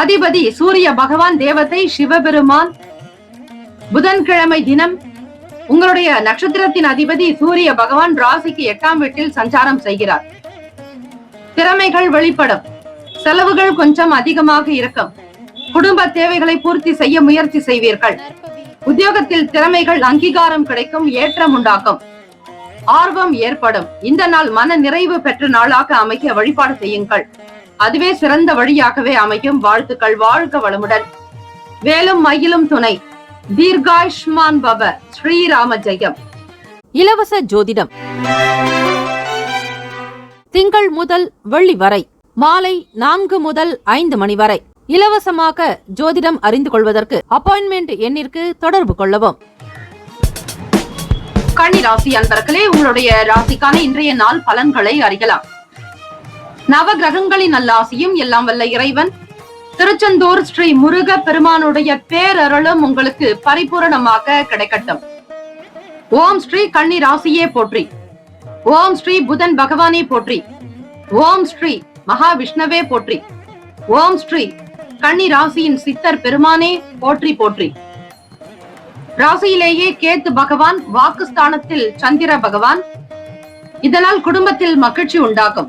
அதிபதி சூரிய பகவான் தேவதை சிவபெருமான். புதன்கிழமை தினம் உங்களுடைய நட்சத்திரத்தின் அதிபதி சூரிய பகவான் ராசிக்கு 8ஆம் வீட்டில் சஞ்சாரம் செய்கிறார். திறமைகள் வெளிப்படும். செலவுகள் கொஞ்சம் அதிகமாக இருக்கும். குடும்ப தேவைகளை பூர்த்தி செய்ய முயற்சி செய்வீர்கள். உத்தியோகத்தில் திறமைகள் அங்கீகாரம் கிடைக்கும். ஏற்றம் உண்டாக்கும். ஆர்வம் ஏற்படும். இந்த நாள் மன நிறைவு பெற்ற நாளாக அமைக்க வழிபாடு செய்யுங்கள். அதுவே சிறந்த வழியாகவே அமையும். வாழ்த்துக்கள். வாழ்க வளமுடன். வேலும் மயிலும் துணை. தீர்காயுஷ்மான் பவ. ஸ்ரீராம ஜெயம். இலவச ஜோதிடம் திங்கள் முதல் வெள்ளி வரை மாலை 4 முதல் 5 மணி வரை இலவசமாக ஜோதிடம் அறிந்து கொள்வதற்கு அப்பாயின்மெண்ட் எண்ணிற்கு தொடர்பு கொள்ளவும். கன்னி ராசி அன்பர்களே, உங்களுடைய ராசிக்கான இன்றைய நாள் பலன்களை அறியலாம். நவ கிரகங்களின் நல்லாசியும் எல்லாம் வல்ல இறைவன் திருச்செந்தூர் ஸ்ரீ முருக பெருமானுடைய பேரருளும் உங்களுக்கு பரிபூரணமாக கிடைக்கட்டும். ஓம் ஸ்ரீ கன்னி ராசியே போற்றி. ஓம் ஸ்ரீ புதன் பகவானே போற்றி. ஓம் ஸ்ரீ மகாவிஷ்ணவே போற்றி. ஓம் ஸ்ரீ கன்னி ராசியின் சித்தர் பெருமானே போற்றி போற்றி. ராசியிலேயே கேத்து பகவான், வாக்குஸ்தானத்தில் சந்திர பகவான். இதனால் குடும்பத்தில் மகிழ்ச்சி உண்டாகும்.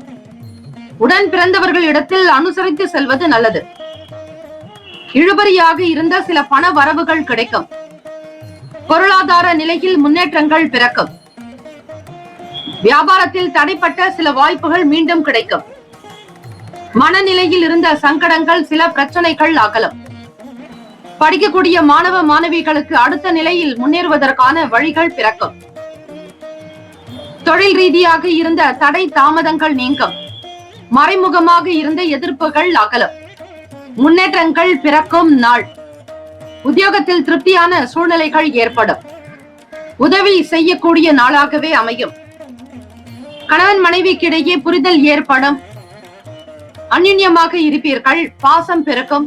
உடன் பிறந்தவர்கள் இடத்தில் அனுசரித்து செல்வது நல்லது. இழுபறியாக இருந்த சில பண வரவுகள் கிடைக்கும். பொருளாதார நிலையில் முன்னேற்றங்கள் பிறக்கும். வியாபாரத்தில் தடைப்பட்ட சில வாய்ப்புகள் மீண்டும் கிடைக்கும். மனநிலையில் இருந்த சங்கடங்கள் சில பிரச்சனைகள் அகலும். படிக்கக்கூடிய மாணவ மாணவிகளுக்கு அடுத்த நிலையில் முன்னேறுவதற்கான வழிகள் பிறக்கும். தொழில் ரீதியாக இருந்த தடை தாமதங்கள் நீங்கும். மறைமுகமாக இருந்த எதிர்ப்புகள் அகலும். முன்னேற்றங்கள் பிறக்கும் நாள். உத்தியோகத்தில் திருப்தியான சூழ்நிலைகள் ஏற்படும். உதவி செய்யக்கூடிய நாளாகவே அமையும். கணவன் மனைவிக்கிடையே புரிதல் ஏற்படும். அந்யுன்யமாக இருப்பீர்கள். பாசம் பெருக்கும்.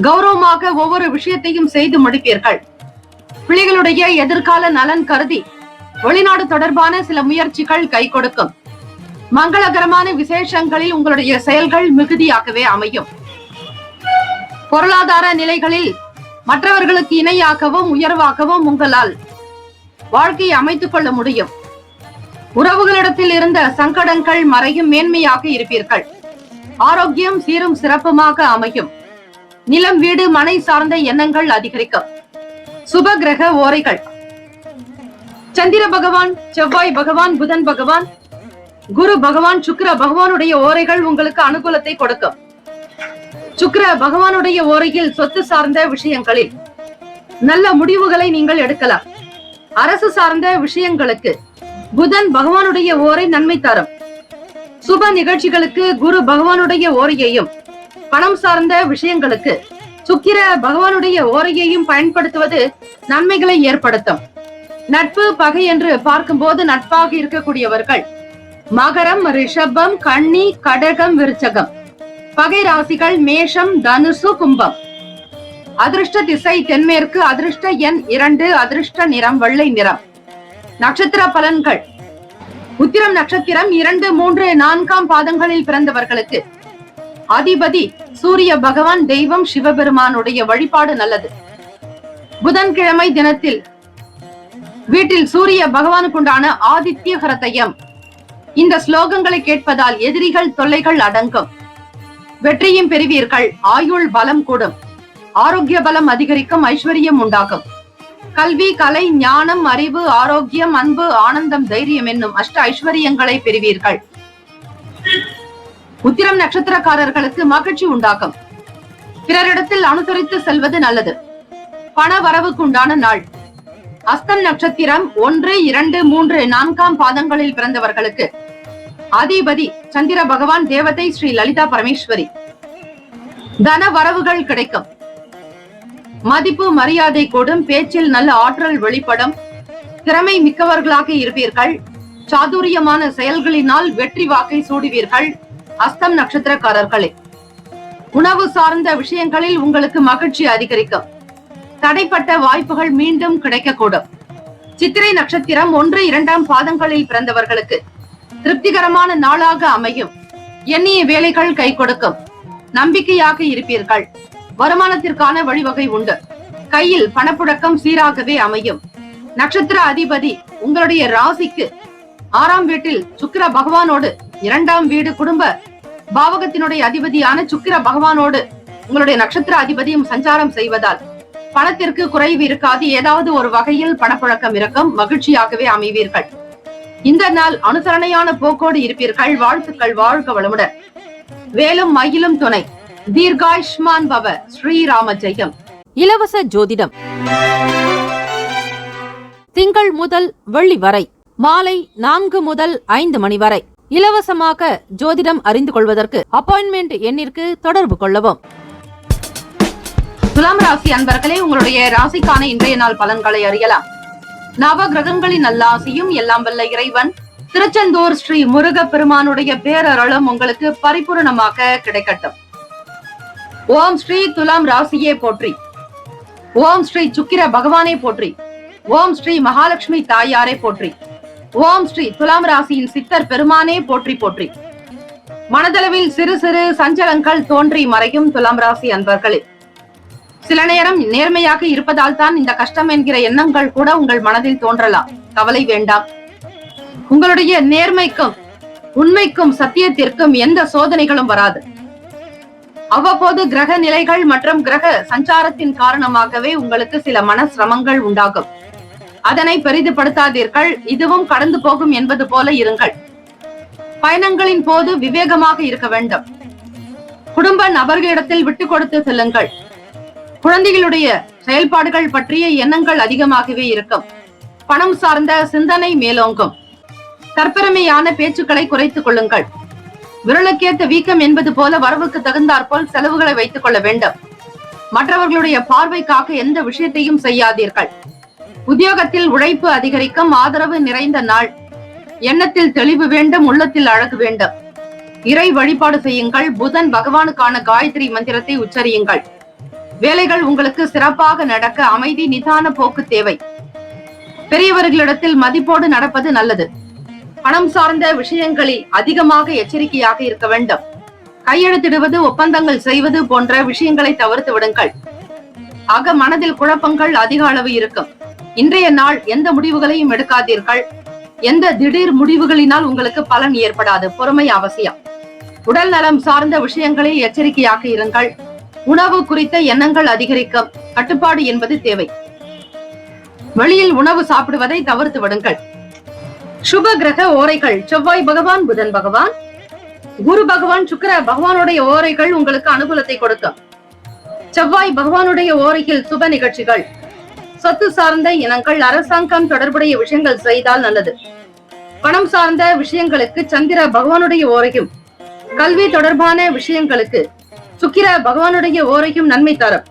கௌரவமாக ஒவ்வொரு விஷயத்தையும் செய்து முடிப்பீர்கள். பிள்ளைகளுடைய எதிர்கால நலன் கருதி வெளிநாடு தொடர்பான சில முயற்சிகள் கை கொடுக்கும். மங்களகரமான விசேஷங்களில் உங்களுடைய செயல்கள் மிகுதியாகவே அமையும். பொருளாதார நிலைகளில் மற்றவர்களுக்கு இணையாகவும் உயர்வாகவும் உங்களால் வாழ்க்கையை அமைத்துக் கொள்ள முடியும். உறவுகளிடத்தில் இருந்த சங்கடங்கள் மறையும். மேன்மையாக இருப்பீர்கள். ஆரோக்கியம் சீரும் சிறப்புமாக அமையும். நிலம் வீடு மனை சார்ந்த எண்ணங்கள் அதிகரிக்கும். சுப கிரக ஓரைகள். சந்திர பகவான், செவ்வாய் பகவான், புதன் பகவான், குரு பகவான், சுக்கிர பகவானுடைய ஓரைகள் உங்களுக்கு அனுகூலத்தை கொடுக்கும். சுக்கிர பகவானுடைய ஓரையில் சொத்து சார்ந்த விஷயங்களில் நல்ல முடிவுகளை நீங்கள் எடுக்கலாம். அரசு சார்ந்த விஷயங்களுக்கு புதன் பகவானுடைய ஓரை நன்மை தரும். சுப நிகழ்ச்சிகளுக்கு குரு பகவானுடைய ஓரையையும், பணம் சார்ந்த விஷயங்களுக்கு சுக்கிர பகவானுடைய ஓரையையும் பயன்படுத்துவது நன்மைகளை ஏற்படுத்தும். நட்பு பகை என்று பார்க்கும்போது நட்பாக இருக்கக்கூடியவர்கள் மகரம், ரிஷபம், கன்னி, கடகம், விருச்சகம். பகை ராசிகள் மேஷம், தனுசு, கும்பம். அதிர்ஷ்ட திசை தென்மேற்கு. அதிர்ஷ்ட எண் 2. அதிர்ஷ்ட நிறம் வெள்ளை நிறம். நட்சத்திர பலன்கள். உத்திரம் நட்சத்திரம் 2, 3, 4 பாதங்களில் பிறந்தவர்களுக்கு அதிபதி சூரிய பகவான், தெய்வம் சிவபெருமானுடைய வழிபாடு நல்லது. புதன்கிழமை தினத்தில் வீட்டில் சூரிய பகவானுக்குண்டான ஆதித்ய ஹிருதயம் இந்த ஸ்லோகங்களை கேட்பதால் எதிரிகள் தொல்லைகள் அடங்கும். வெற்றியும் பெறுவீர்கள். ஆயுள் பலம் கூடும். ஆரோக்கிய பலம் அதிகரிக்கும். ஐஸ்வர்யம் உண்டாகும். கல்வி, கலை, ஞானம், அறிவு, ஆரோக்கியம், அன்பு, ஆனந்தம், தைரியம் என்னும் அஷ்ட ஐஸ்வர்யங்களை பெறுவீர்கள். உத்திரம் நட்சத்திரக்காரர்களுக்கு மகிழ்ச்சி உண்டாகும். பிறரிடத்தில் அனுசரித்து செல்வது நல்லது. பண வரவுக்கு உண்டான நாள். அஸ்தம் நட்சத்திரம் 1, 2, 3, 4 பாதங்களில் பிறந்தவர்களுக்கு அதிபதி சந்திர பகவான், தேவதை ஸ்ரீ லலிதா பரமேஸ்வரி. தன வரவுகள் கிடைக்கும். மதிப்பு மரியாதை கூடும். பேச்சில் நல்ல ஆற்றல் வெளிப்படும். திறமை மிக்கவர்களாக இருப்பீர்கள். சாதுரியமான செயல்களினால் வெற்றி வாக்கை சூடுவீர்கள். அஸ்தம் நட்சத்திரக்காரர்களே, உணவு சார்ந்த விஷயங்களில் உங்களுக்கு மகிழ்ச்சி அதிகரிக்கும். தடைப்பட்ட வாய்ப்புகள் மீண்டும் கிடைக்கக்கூடும். சித்திரை நட்சத்திரம் 1, 2 பாதங்களில் பிறந்தவர்களுக்கு திருப்திகரமான நாளாக அமையும். எண்ணிய வேலைகள் கை கொடுக்கும். நம்பிக்கையாக இருப்பீர்கள். வருமானத்திற்கான வழிவகை உண்டு. கையில் பணப்புழக்கம் சீராகவே அமையும். நட்சத்திர அதிபதி உங்களுடைய ராசிக்கு 6ஆம் வீட்டில் சுக்கிர பகவானோடு, 2ஆம் வீடு குடும்ப பாவகத்தினுடைய அதிபதியான சுக்கிர பகவானோடு உங்களுடைய நட்சத்திர அதிபதியும் சஞ்சாரம் செய்வதால் பணத்திற்கு குறைவு இருக்காது. ஏதாவது ஒரு வகையில் பணப்புழக்கம் இருக்கும். மகிழ்ச்சியாகவே அமைவீர்கள். இந்த நாள் அனுசரணையான போக்கோடு இருப்பீர்கள். வாழ்த்துக்கள். வாழ்க வளமுடன். வேலும் மயிலும் துணை. தீர்காயுஷ்மான் பவ. ஸ்ரீராம ஜெயம். இலவச ஜோதிடம் திங்கள் முதல் வெள்ளி வரை மாலை 4 முதல் 5 மணி வரை இலவசமாக ஜோதிடம் அறிந்து கொள்வதற்கு அப்பாயின்மெண்ட் எண்ணிற்கு தொடர்பு கொள்ளவும். துலாம் ராசி அன்பர்களே, உங்களுடைய ராசிக்கான இன்றைய நாள் பலன்களை அறியலாம். நவ கிரகங்களின் நல்லாசியும் எல்லாம் வல்ல இறைவன் திருச்செந்தூர் ஸ்ரீ முருக பெருமானுடைய பேரருளும் உங்களுக்கு பரிபூர்ணமாக கிடைக்கட்டும். ஓம் ஸ்ரீ துலாம் ராசியே போற்றி. ஓம் ஸ்ரீ சுக்கிர பகவானே போற்றி. ஓம் ஸ்ரீ மகாலட்சுமி தாயாரே போற்றி. ஓம் ஸ்ரீ துலாம் ராசியின் சித்தர் பெருமானே போற்றி போற்றி. மனதளவில் சிறு சிறு சஞ்சலங்கள் தோன்றி மறையும் துலாம் ராசி அன்பர்களே, சில நேரம் நேர்மையாக இருப்பதால் தான் இந்த கஷ்டம் என்கிற எண்ணங்கள் கூட உங்கள் மனதில் தோன்றலாம். கவலை வேண்டாம். உங்களுடைய நேர்மைக்கும் உண்மைக்கும் சத்தியத்திற்கும் எந்த சோதனைகளும் வராது. அவ்வப்போது கிரக நிலைகள் மற்றும் கிரக சஞ்சாரத்தின் காரணமாகவே உங்களுக்கு சில மன சிரமங்கள் உண்டாகும். அதனை பெரிதுபடுத்தாதீர்கள், இதுவும் கடந்து போகும் என்பது போல இருங்கள். பயணங்களின் போது விவேகமாக இருக்க வேண்டும். குடும்ப நபர்களிடத்தில் விட்டு கொடுத்து செல்லுங்கள். குழந்தைகளுடைய செயல்பாடுகள் பற்றிய எண்ணங்கள் அதிகமாகவே இருக்கும். பணம் சார்ந்த சிந்தனை மேலோங்கும். தற்பெருமையான பேச்சுக்களை குறைத்துக் கொள்ளுங்கள். விரலுக்கேத்த வீக்கம் என்பது போல வரவுக்கு தகுந்தாற்போல் செலவுகளை வைத்துக் கொள்ள வேண்டும். மற்றவர்களுடைய பார்வைக்காக எந்த விஷயத்தையும் செய்யாதீர்கள். உத்தியோகத்தில் உழைப்பு அதிகரிக்கும். ஆதரவு நிறைந்த நாள். எண்ணத்தில் தெளிவு வேண்டும், உள்ளத்தில் அழகு வேண்டும். இறை வழிபாடு செய்யுங்கள். புதன் பகவானுக்கான காயத்ரி மந்திரத்தை உச்சரியுங்கள். வேலைகள் உங்களுக்கு சிறப்பாக நடக்க அமைதி, நிதான போக்கு தேவை. பெரியவர்களிடத்தில் மதிப்போடு நடப்பது நல்லது. பணம் சார்ந்த விஷயங்களில் அதிகமாக எச்சரிக்கையாக இருக்க வேண்டும். கையெழுத்திடுவது, ஒப்பந்தங்கள் செய்வது போன்ற விஷயங்களை தவிர்த்து விடுங்கள். ஆக மனதில் குழப்பங்கள் அதிக அளவு இருக்கும். இன்றைய நாள் எந்த முடிவுகளையும் எடுக்காதீர்கள். எந்த திடீர் முடிவுகளினால் உங்களுக்கு பலன் ஏற்படாது. பொறுமை அவசியம். உடல் நலம் சார்ந்த விஷயங்களில் எச்சரிக்கையாக இருங்கள். உணவு குறித்த எண்ணங்கள் அதிகரிக்கும். கட்டுப்பாடு என்பது தேவை. வெளியில் உணவு சாப்பிடுவதை தவிர்த்து விடுங்கள். சுப கிரக ஓரைகள்: செவ்வாய் பகவான், புதன் பகவான், குரு பகவான், சுக்கிர பகவானுடைய ஓரைகள் உங்களுக்கு அனுகூலத்தை கொடுக்கும். செவ்வாய் பகவானுடைய ஓரையில் சுப நிகழ்ச்சிகள், சொத்து சார்ந்த இனங்கள், அரசாங்கம் தொடர்புடைய விஷயங்கள் செய்தால் நல்லது. பணம் சார்ந்த விஷயங்களுக்கு சந்திர பகவானுடைய ஓரையும், கல்வி தொடர்பான விஷயங்களுக்கு சுக்கிர பகவானுடைய ஓரையும் நன்மை தரும்.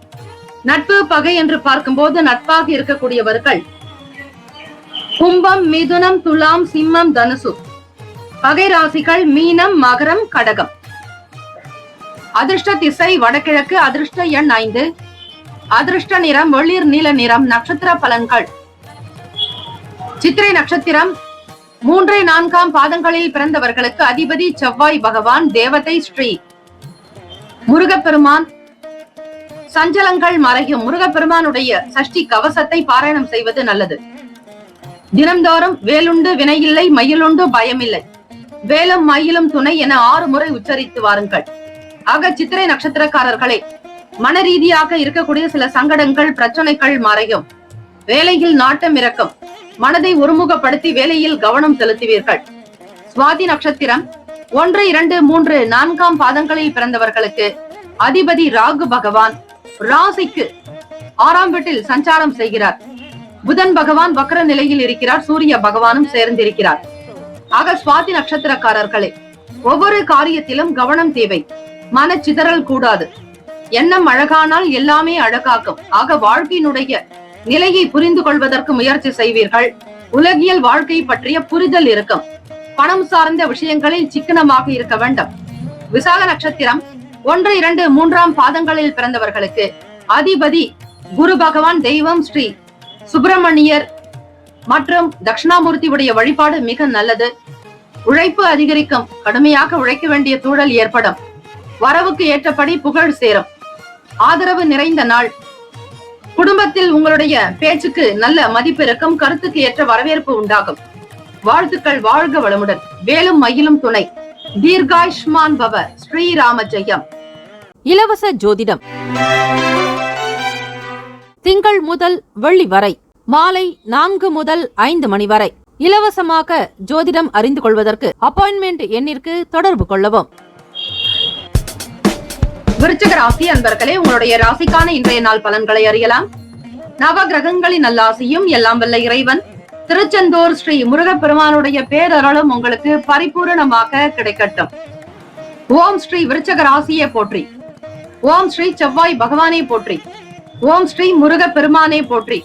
நட்பு பகை என்று பார்க்கும்போது நட்பாக இருக்கக்கூடியவர்கள் கும்பம், மிதுனம், துலாம், சிம்மம், தனுசு. பகை ராசிகள் மீனம், மகரம், கடகம். அதிர்ஷ்ட திசை வடகிழக்கு. அதிர்ஷ்ட எண் 5. அதிர்ஷ்ட நிறம் வெளிர் நீல நிறம். நட்சத்திர பலன்கள்: சித்திரை நட்சத்திரம் 3, 4 பாதங்களில் பிறந்தவர்களுக்கு அதிபதி செவ்வாய் பகவான். தேவதை ஸ்ரீ முருகப்பெருமான். சஞ்சலங்கள் மறையும். முருகப்பெருமானுடைய சஷ்டி கவசத்தை பாராயணம் செய்வது நல்லது. தினம்தோறும் வேலுண்டு வினையில்லை, மயிலுண்டு பயமில்லை, வேலும் மயிலும் துணை என 6 முறை உச்சரித்து வாருங்கள். ஆக சித்திரை நட்சத்திரக்காரர்களே, மன ரீதியாக இருக்கக்கூடிய சில சங்கடங்கள், பிரச்சனைகள் மறையும். வேலையில் நாட்டம் இறக்கும். மனதை ஒருமுகப்படுத்தி வேலையில் கவனம் செலுத்துவீர்கள். சுவாதி நட்சத்திரம் 1, 2, 3, 4 பாதங்களில் பிறந்தவர்களுக்கு அதிபதி ராகு பகவான். ராசிக்கு 6ஆம் வீட்டில் சஞ்சாரம் செய்கிறார். புதன் பகவான் வக்ர நிலையில் இருக்கிறார். சூரிய பகவானும் சேர்ந்திருக்கிறார். ஆக சுவாதி நட்சத்திரக்காரர்களே, ஒவ்வொரு காரியத்திலும் கவனம் தேவை. மனச்சிதறல் கூடாது. எண்ணம் அழகானால் எல்லாமே அழகாக்கும். ஆக வாழ்க்கையினுடைய நிலையை புரிந்து கொள்வதற்கு முயற்சி செய்வீர்கள். உலகியல் வாழ்க்கை பற்றிய புரிதல் இருக்கும். பணம் சார்ந்த விஷயங்களில் சிக்கனமாக இருக்க வேண்டும். விசாக நட்சத்திரம் 1, 2, 3 பாதங்களில் பிறந்தவர்களுக்கு அதிபதி குரு பகவான். தெய்வம் ஸ்ரீ சுப்பிரமணியர் மற்றும் தட்சிணாமூர்த்தி உடைய வழிபாடு மிக நல்லது. உழைப்பு அதிகரிக்கும். கடுமையாக உழைக்க வேண்டிய சூழல் ஏற்படும். வரவுக்கு ஏற்றபடி புகழ் சேரும். ஆதரவு நிறைந்த நாள். குடும்பத்தில் உங்களுடைய பேச்சுக்கு நல்ல மதிப்பு இருக்கும். கருத்துக்கு ஏற்ற வரவேற்பு உண்டாகும். வாழ்த்துக்கள். வாழ்க வளமுடன். வேலும் மயிலும் துணை. தீர்காயுஷ்மான் பவ. ஸ்ரீராம ஜெயம். இலவச ஜோதிடம் திங்கள் முதல் வெள்ளி வரை மாலை 4 முதல் 5 மணி வரை இலவசமாக ஜோதிடம் அறிந்து கொள்வதற்கு அப்பாயின்மெண்ட் எண்ணிற்கு தொடர்பு கொள்ளவும். விருச்சிக ராசி அன்பர்களே, உங்களுடைய ராசிக்கான இன்றைய நாள் பலன்களை அறியலாம். நவ கிரகங்களின் நல்லாசியும் எல்லாம் வல்ல இறைவன் திருச்செந்தூர் ஸ்ரீ முருகப்பெருமானுடைய பேரருளும் உங்களுக்கு பரிபூரணமாக கிடைக்கட்டும். ஓம் ஸ்ரீ விருச்சிக ராசியை போற்றி. ஓம் ஸ்ரீ செவ்வாய் பகவானே போற்றி. ஓம் ஸ்ரீ முருக பெருமானே போற்றி.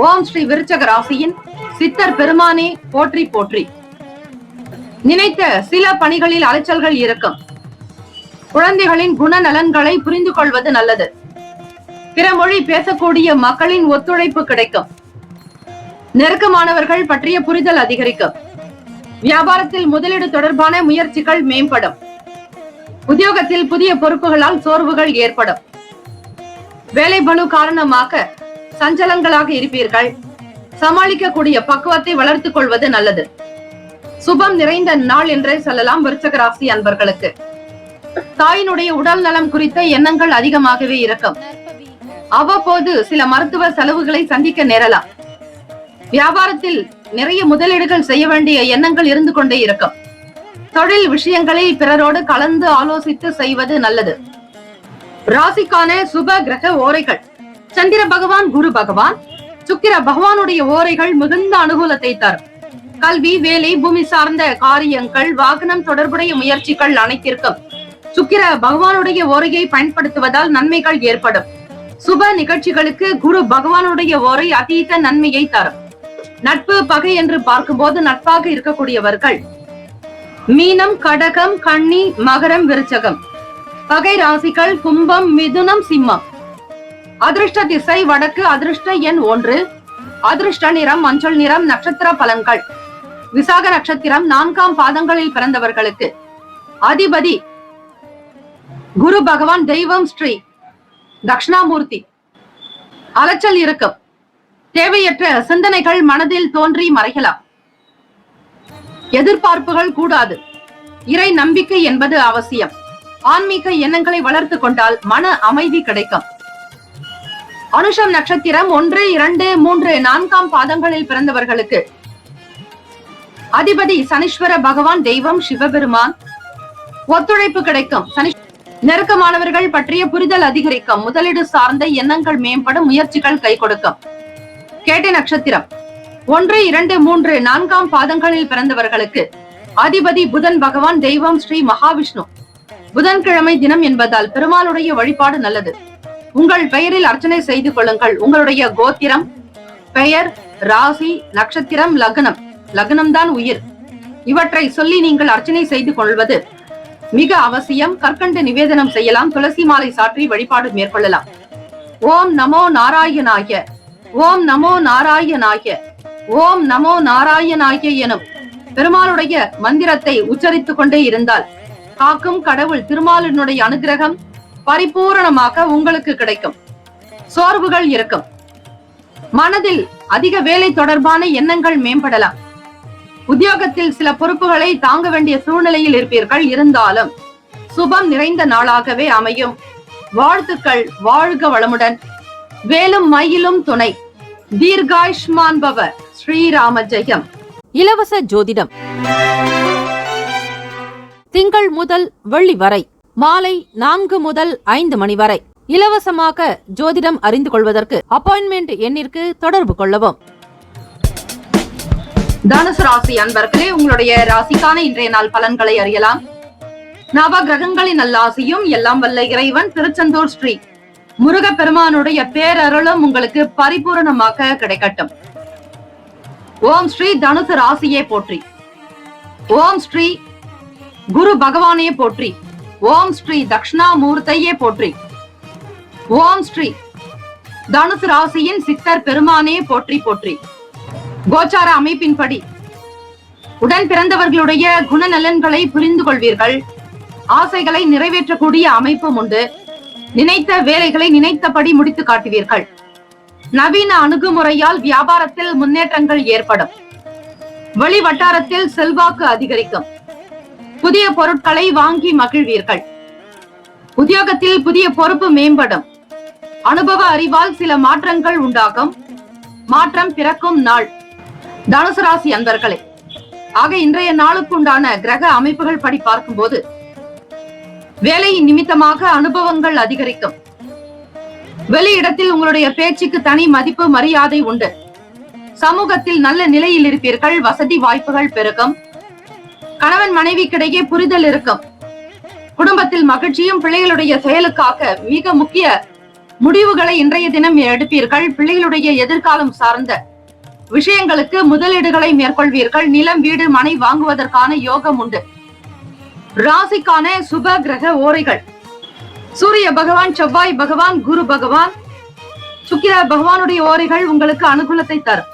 ஓம் ஸ்ரீ விருச்சிக ராசியின் சித்தர் பெருமானே போற்றி போற்றி. நினைத்த சில பணிகளில் அலைச்சல்கள் இருக்கும். குழந்தைகளின் குணநலன்களை புரிந்து கொள்வது நல்லது. பிற மொழி பேசக்கூடிய மக்களின் ஒத்துழைப்பு கிடைக்கும். நெருக்கமானவர்கள் பற்றிய புரிதல் அதிகரிக்கும். வியாபாரத்தில் முதலீடு தொடர்பான முயற்சிகள் மேம்படும். உத்தியோகத்தில் புதிய பொறுப்புகளால் சோர்வுகள் ஏற்படும். வேலை பளு காரணமாக சஞ்சலங்களாக இருப்பீர்கள். சமாளிக்கக்கூடிய பக்குவத்தை வளர்த்துக் கொள்வது நல்லது. சுபம் நிறைந்த நாள் என்றே சொல்லலாம் விருச்சிக ராசி அன்பர்களுக்கு. தாயினுடைய உடல் நலம் குறித்த எண்ணங்கள் அதிகமாகவே இருக்கும். அவ்வப்போது சில மருத்துவ செலவுகளை சந்திக்க நேரலாம். வியாபாரத்தில் நிறைய முதலீடுகள் செய்ய வேண்டிய எண்ணங்கள் இருந்து கொண்டே இருக்கும். தொழில் விஷயங்களில் பிறரோடு கலந்து ஆலோசித்து செய்வது நல்லது. ராசிக்கான சுப கிரக ஓரைகள். சந்திர பகவான், குரு பகவான், சுக்கிர பகவானுடைய ஓரைகள் மிகுந்த அனுகூலத்தை தரும். கல்வி, வேலை, பூமி சார்ந்த காரியங்கள், வாகனம் தொடர்புடைய முயற்சிகள் அனைத்திற்கும் சுக்கிர பகவானுடைய ஓரையை பயன்படுத்துவதால் நன்மைகள் ஏற்படும். சுப நிகழ்ச்சிகளுக்கு குரு பகவானுடைய ஓரை அதீத நன்மையை தரும். நட்பு, பகை என்று பார்க்கும்போது நட்பாக இருக்கக்கூடியவர்கள் மீனம், கடகம், கன்னி, மகரம், விருச்சகம். பகை ராசிகள் கும்பம், மிதுனம், சிம்மம். அதிர்ஷ்ட திசை வடக்கு. அதிர்ஷ்ட எண் 1. அதிர்ஷ்ட நிறம் மஞ்சள் நிறம். நட்சத்திர பலன்கள். விசாக நட்சத்திரம் 4ஆம் பாதங்களில் பிறந்தவர்களுக்கு அதிபதி குரு பகவான். தெய்வம் ஸ்ரீ தட்சிணாமூர்த்தி. அலைச்சல் இருக்கும். தேவையற்ற சிந்தனைகள் மனதில் தோன்றி மறையலாம். எதிர்பார்ப்புகள் கூடாது. இறை நம்பிக்கை என்பது அவசியம். ஆன்மீக எண்ணங்களை வளர்த்து கொண்டால் மன அமைதி கிடைக்கும். அனுஷம் நட்சத்திரம் 1, 2, 3, 4ஆம் பாதங்களில் பிறந்தவர்களுக்கு அதிபதி சனீஸ்வர பகவான். தெய்வம் சிவபெருமான். ஒத்துழைப்பு கிடைக்கும். நெருக்கமானவர்கள் பற்றிய புரிதல் அதிகரிக்கும். முதலீடு சார்ந்த எண்ணங்கள் மேம்படும். முயற்சிகள் கை கொடுக்கும். கேட்டை நட்சத்திரம் 1, 2, 3, 4ஆம் பாதங்களில் பிறந்தவர்களுக்கு அதிபதி புதன் பகவான். தெய்வம் ஸ்ரீ மகாவிஷ்ணு. புதன்கிழமை தினம் என்பதால் பெருமாளுடைய வழிபாடு நல்லது. உங்கள் பெயரில் அர்ச்சனை செய்து கொள்ளுங்கள். உங்களுடைய கோத்திரம், பெயர், ராசி, நட்சத்திரம், லக்னம். லக்னம்தான் உயிர். இவற்றை சொல்லி நீங்கள் அர்ச்சனை செய்து கொள்வது மிக அவசியம். கற்கண்டு நிவேதனம் செய்யலாம். துளசி மாலை சாற்றி வழிபாடு மேற்கொள்ளலாம். ஓம் நமோ நாராயணாய, ஓம் நமோ நாராயணாய, ஓம் நமோ நாராயணாய எனும் பெருமாளுடைய மந்திரத்தை உச்சரித்துக் கொண்டே இருந்தால் காக்கும் கடவுள் திருமாலினுடைய அனுகிரகம் பரிபூரணமாக உங்களுக்கு கிடைக்கும். சோர்வுகள் இருக்கும். மனதில் அதிக வேலை தொடர்பான எண்ணங்கள் மேம்படலாம். உத்தியோகத்தில் சில பொறுப்புகளை தாங்க வேண்டிய சூழ்நிலையில் இருப்பீர்கள். இருந்தாலும் சுபம் நிறைந்த நாளாகவே அமையும். வாழ்த்துக்கள். வாழ்க வளமுடன். வேலும் மயிலும் துணை. தீர்காயுஷ்மான் பவ. ஸ்ரீராம ஜெயம். இலவச ஜோதிடம் திங்கள் முதல் வெள்ளி வரை மாலை 4 முதல் 5 மணி வரை இலவசமாக ஜோதிடம் அறிந்து கொள்வதற்கு அப்பாயின்மெண்ட் எண்ணிற்கு தொடர்பு கொள்ளவும். தனுசு ராசி அன்பர்களே, உங்களுடைய ராசிக்கான இன்றைய நாள் பலன்களை அறியலாம். நவ கிரகங்களின் நல்லாசியும் எல்லாம் வல்ல இறைவன் திருச்செந்தூர் ஸ்ரீ முருக பெருமானுடைய பேரருளும் உங்களுக்கு பரிபூரணமாக கிடைக்கட்டும். ஓம் ஸ்ரீ தனுசு ராசியே போற்றி. ஓம் ஸ்ரீ குரு பகவானே போற்றி. ஓம் ஸ்ரீ தட்சிணாமூர்த்தையே போற்றி. ஓம் ஸ்ரீ தனுசு ராசியின் சித்தர் பெருமானே போற்றி போற்றி. கோச்சார அமைப்பின்படி உடன் பிறந்தவர்களுடைய குணநலன்களை புரிந்து கொள்வீர்கள். ஆசைகளை நிறைவேற்றக்கூடிய அமைப்பும் உண்டு. நினைத்த வேலைகளை நினைத்தபடி முடித்து காட்டுவீர்கள். நவீன அணுகுமுறையால் வியாபாரத்தில் முன்னேற்றங்கள் ஏற்படும். வெளி வட்டாரத்தில் செல்வாக்கு அதிகரிக்கும். புதிய பொருட்களை வாங்கி மகிழ்வீர்கள். உத்தியோகத்தில் புதிய பொறுப்பு மேம்படும். அனுபவ அறிவால் சில மாற்றங்கள் உண்டாகும். மாற்றம் பிறக்கும் நாள். தனுசு ராசி அன்பர்களே, ஆக இன்றைய நாளுக்கு உண்டான கிரக அமைப்புகள் படி பார்க்கும்போது வேலையின் நிமித்தமாக அனுபவங்கள் அதிகரிக்கும். வெளியிடத்தில் உங்களுடைய பேச்சுக்கு தனி மதிப்பு மரியாதை உண்டு. சமூகத்தில் நல்ல நிலையில் இருப்பீர்கள். வசதி வாய்ப்புகள் பெருகும். கணவன் மனைவிக்கிடையே புரிதல் இருக்கும். குடும்பத்தில் மகிழ்ச்சியும். பிள்ளைகளுடைய செயலுக்காக மிக முக்கிய முடிவுகளை இன்றைய தினம் எடுப்பீர்கள். பிள்ளைகளுடைய எதிர்காலம் சார்ந்த விஷயங்களுக்கு முதலீடுகளை மேற்கொள்வீர்கள். நிலம், வீடு, மனை வாங்குவதற்கான யோகம் உண்டு. ராசிக்கான சுப கிரக ஓரைகள். சூரிய பகவான், செவ்வாய் பகவான், குரு பகவான், சுக்கிர பகவானுடைய ஓரைகள் உங்களுக்கு அனுகூலத்தை தரும்.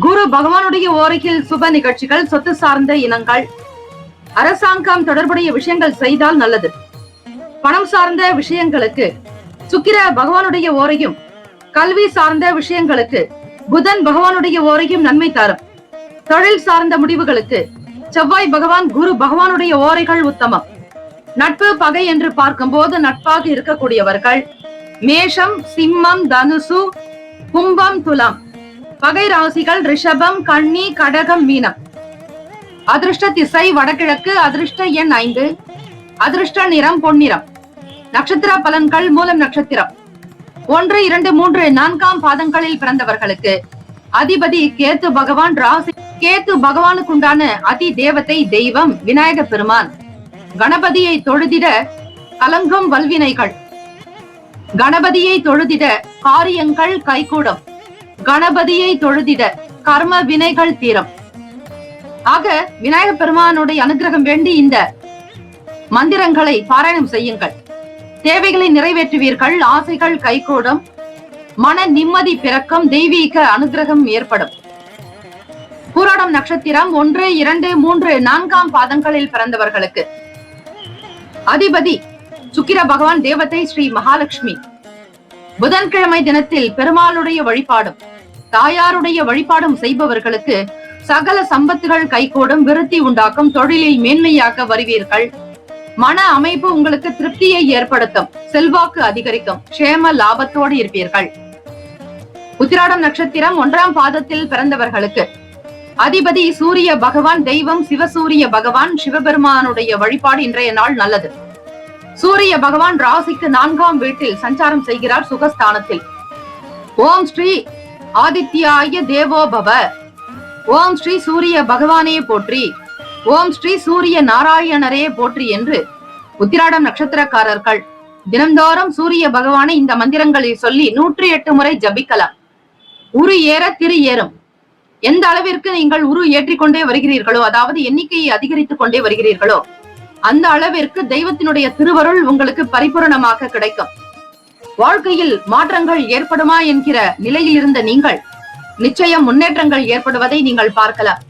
குரு பகவானுடைய ஓரையில் சுப நிகழ்ச்சிகள், சொத்து சார்ந்த இனங்கள், அரசாங்கம் தொடர்புடைய விஷயங்கள் செய்தால் நல்லது. பணம் சார்ந்த விஷயங்களுக்கு சுக்கிர பகவானுடைய ஓரையும், கல்வி சார்ந்த விஷயங்களுக்கு புதன் பகவானுடைய ஓரையும் நன்மை தரும். தொழில் சார்ந்த முடிவுகளுக்கு செவ்வாய் பகவான், குரு பகவானுடைய ஓரைகள் உத்தமம். நட்பு, பகை என்று பார்க்கும்போது நட்பாக இருக்கக்கூடியவர்கள் மேஷம், சிம்மம், தனுசு, கும்பம், துலாம். பகை ராசிகள் ரிஷபம், கன்னி, கடகம், மீனம். அதிர்ஷ்ட திசை வடகிழக்கு. அதிர்ஷ்ட எண் 5. அதிர்ஷ்ட நிறம் பொன்னிறம். நட்சத்திர பலன்கள். மூலம் நட்சத்திரம் 1, 2, 3, 4 பாதங்களில் பிறந்தவர்களுக்கு அதிபதி கேத்து பகவான். ராசி கேத்து பகவானுக்குண்டான அதி தேவதை தெய்வம் விநாயக பெருமான். கணபதியை தொழுதிட கலங்கும் வல்வினைகள். கணபதியை தொழுதிட காரியங்கள் கைகூடும். கணபதியை தொழுதிட கர்ம வினைகள் தீரும். ஆக விநாயக பெருமானுடைய அனுகிரகம் வேண்டி இந்த மந்திரங்களை பாராயணம் செய்யுங்கள். தேவைகளை நிறைவேற்றுவீர்கள். ஆசைகள் கைகூடும். மன நிம்மதி பிறக்கும். தெய்வீக அனுகிரகம் ஏற்படும். பூராடம் நட்சத்திரம் 1, 2, 3, 4 பாதங்களில் பிறந்தவர்களுக்கு அதிபதி சுக்கிர பகவான். தேவதை ஸ்ரீ மகாலட்சுமி. புதன்கிழமை தினத்தில் பெருமாளுடைய வழிபாடும் தாயாருடைய வழிபாடும் செய்பவர்களுக்கு சகல சம்பத்துகள் கைகூடும். விருத்தி உண்டாக்கும். தொழிலில் மேன்மையாக வருவீர்கள். மன அமைப்பு உங்களுக்கு திருப்தியை ஏற்படுத்தும். செல்வாக்கு அதிகரிக்கும். க்ஷேம லாபத்தோடு இருப்பீர்கள். உத்திராடம் நட்சத்திரம் 1 பாதத்தில் பிறந்தவர்களுக்கு அதிபதி சூரிய பகவான். தெய்வம் சிவசூரிய பகவான். சிவபெருமானுடைய வழிபாடு இன்றைய நாள் நல்லது. சூரிய பகவான் ராசிக்கு 4ஆம் வீட்டில் சஞ்சாரம் செய்கிறார், சுகஸ்தானத்தில். ஓம் ஸ்ரீ ஆதித்யாய தேவோ பவ. ஓம் ஸ்ரீ சூரிய பகவானே போற்றி. ஓம் ஸ்ரீ சூரிய நாராயணரே போற்றி என்று உத்திராடம் நட்சத்திரக்காரர்கள் தினந்தோறும் சூரிய பகவானை இந்த மந்திரங்களை சொல்லி 108 முறை ஜபிக்கலாம். உரு ஏற திரு ஏறும். எந்த அளவிற்கு நீங்கள் உரு ஏற்றிக்கொண்டே வருகிறீர்களோ, அதாவது எண்ணிக்கையை அதிகரித்துக் கொண்டே வருகிறீர்களோ, அந்த அளவிற்கு தெய்வத்தினுடைய திருவருள் உங்களுக்கு பரிபூரணமாக கிடைக்கும். வாழ்க்கையில் மாற்றங்கள் ஏற்படுமா என்கிற நிலையில் இருந்த நீங்கள் நிச்சயம் முன்னேற்றங்கள் ஏற்படுவதை நீங்கள் பார்க்கலாம்.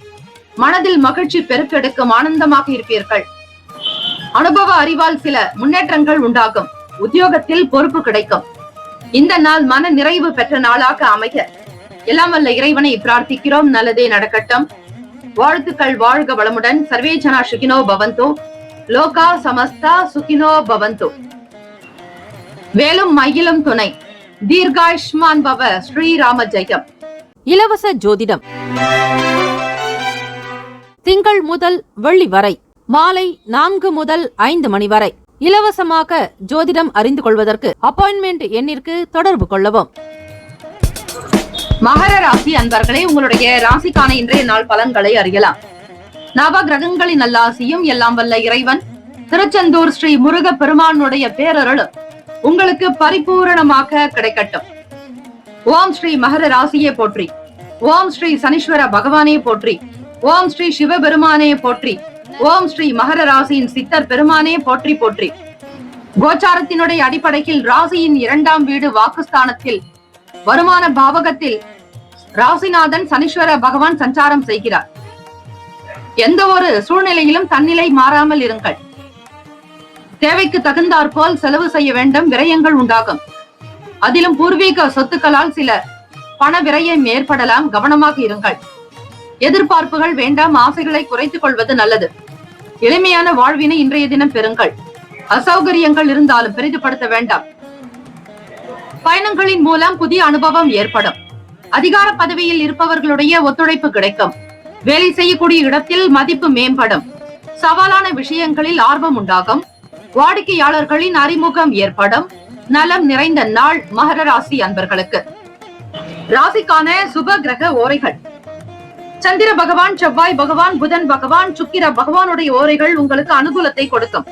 மனதில் மகிழ்ச்சி பெருக்கெடுக்கும். ஆனந்தமாக இருப்பீர்கள். அனுபவ அறிவால் சில முன்னேற்றங்கள் உண்டாகும். உத்தியோகத்தில் பொறுப்பு கிடைக்கும். இந்த நாள் மன நிறைவு பெற்ற நாளாக அமைக எல்லாம் வல்ல இறைவனை பிரார்த்திக்கிறோம். நல்லதே நடக்கட்டும். வாழ்த்துக்கள். வாழ்க வளமுடன். சர்வே ஜனா சுகினோ பவந்தோ. லோகா சமஸ்தா சுகினோ பவந்தோ. வேலும் மயிலும் துணை. தீர்காயுஷ்மான் பவ. ஸ்ரீராம ஜெயம். இலவச ஜோதிடம் திங்கள் முதல் வெள்ளி வரை மாலை 4 முதல் 5 மணி வரை இலவசமாக ஜோதிடம் அறிந்து கொள்வதற்கு அப்பாயின்மெண்ட் எண்ணிற்கு தொடர்பு கொள்ளவும். மகர ராசி அன்பர்களே, உங்களுடைய ராசிக்கான இன்றைய நாள் பலன்களை அறியலாம். நவ கிரகங்களின் நல்லாசியும் எல்லாம் வல்ல இறைவன் திருச்செந்தூர் ஸ்ரீ முருக பெருமானுடைய பேரருளும் உங்களுக்கு பரிபூரணமாக கிடைக்கட்டும். ஓம் ஸ்ரீ மகர ராசியே போற்றி. ஓம் ஸ்ரீ சனீஸ்வர பகவானே போற்றி. ஓம் ஸ்ரீ சிவபெருமானே போற்றி. ஓம் ஸ்ரீ மகர ராசியின் சித்தர் பெருமானே போற்றி போற்றி. கோச்சாரத்தினுடைய அடிப்படையில் ராசியின் 2ஆம் வீடு வாக்குஸ்தானத்தில் வருமான பாவகத்தில் ராசிநாதன் சனீஸ்வர பகவான் சஞ்சாரம் செய்கிறார். எந்த ஒரு சூழ்நிலையிலும் தன்னிலை மாறாமல் இருங்கள். தேவைக்கு தகுந்தாற் போல் செலவு செய்ய வேண்டும். விரயங்கள் உண்டாகும். அதிலும் பூர்வீக சொத்துக்களால் சில பண விரயம் ஏற்படலாம். கவனமாக இருங்கள். எதிர்பார்ப்புகள் வேண்டாம். ஆசைகளை குறைத்துக் கொள்வது நல்லது. எளிமையான வாழ்வினை இன்றைய தினம் பெறுங்கள். அசௌகரியங்கள் இருந்தாலும் பெரிதுபடுத்த வேண்டாம். பயணங்களின் மூலம் புதிய அனுபவம் ஏற்படும். அதிகார பதவியில் இருப்பவர்களுடைய ஒத்துழைப்பு கிடைக்கும். வேலை செய்யக்கூடிய இடத்தில் மதிப்பு மேம்படும். சவாலான விஷயங்களில் ஆர்வம் உண்டாகும். வாடிக்கையாளர்களின் அறிமுகம் ஏற்படும். நலம் நிறைந்த நாள் மகர ராசி அன்பர்களுக்கு. ராசிக்கான சுப கிரக ஓரைகள். சந்திர பகவான், செவ்வாய் பகவான், புதன் பகவான், சுக்கிர பகவானுடைய ஓரைகள் உங்களுக்கு அனுகூலத்தை கொடுக்கும்.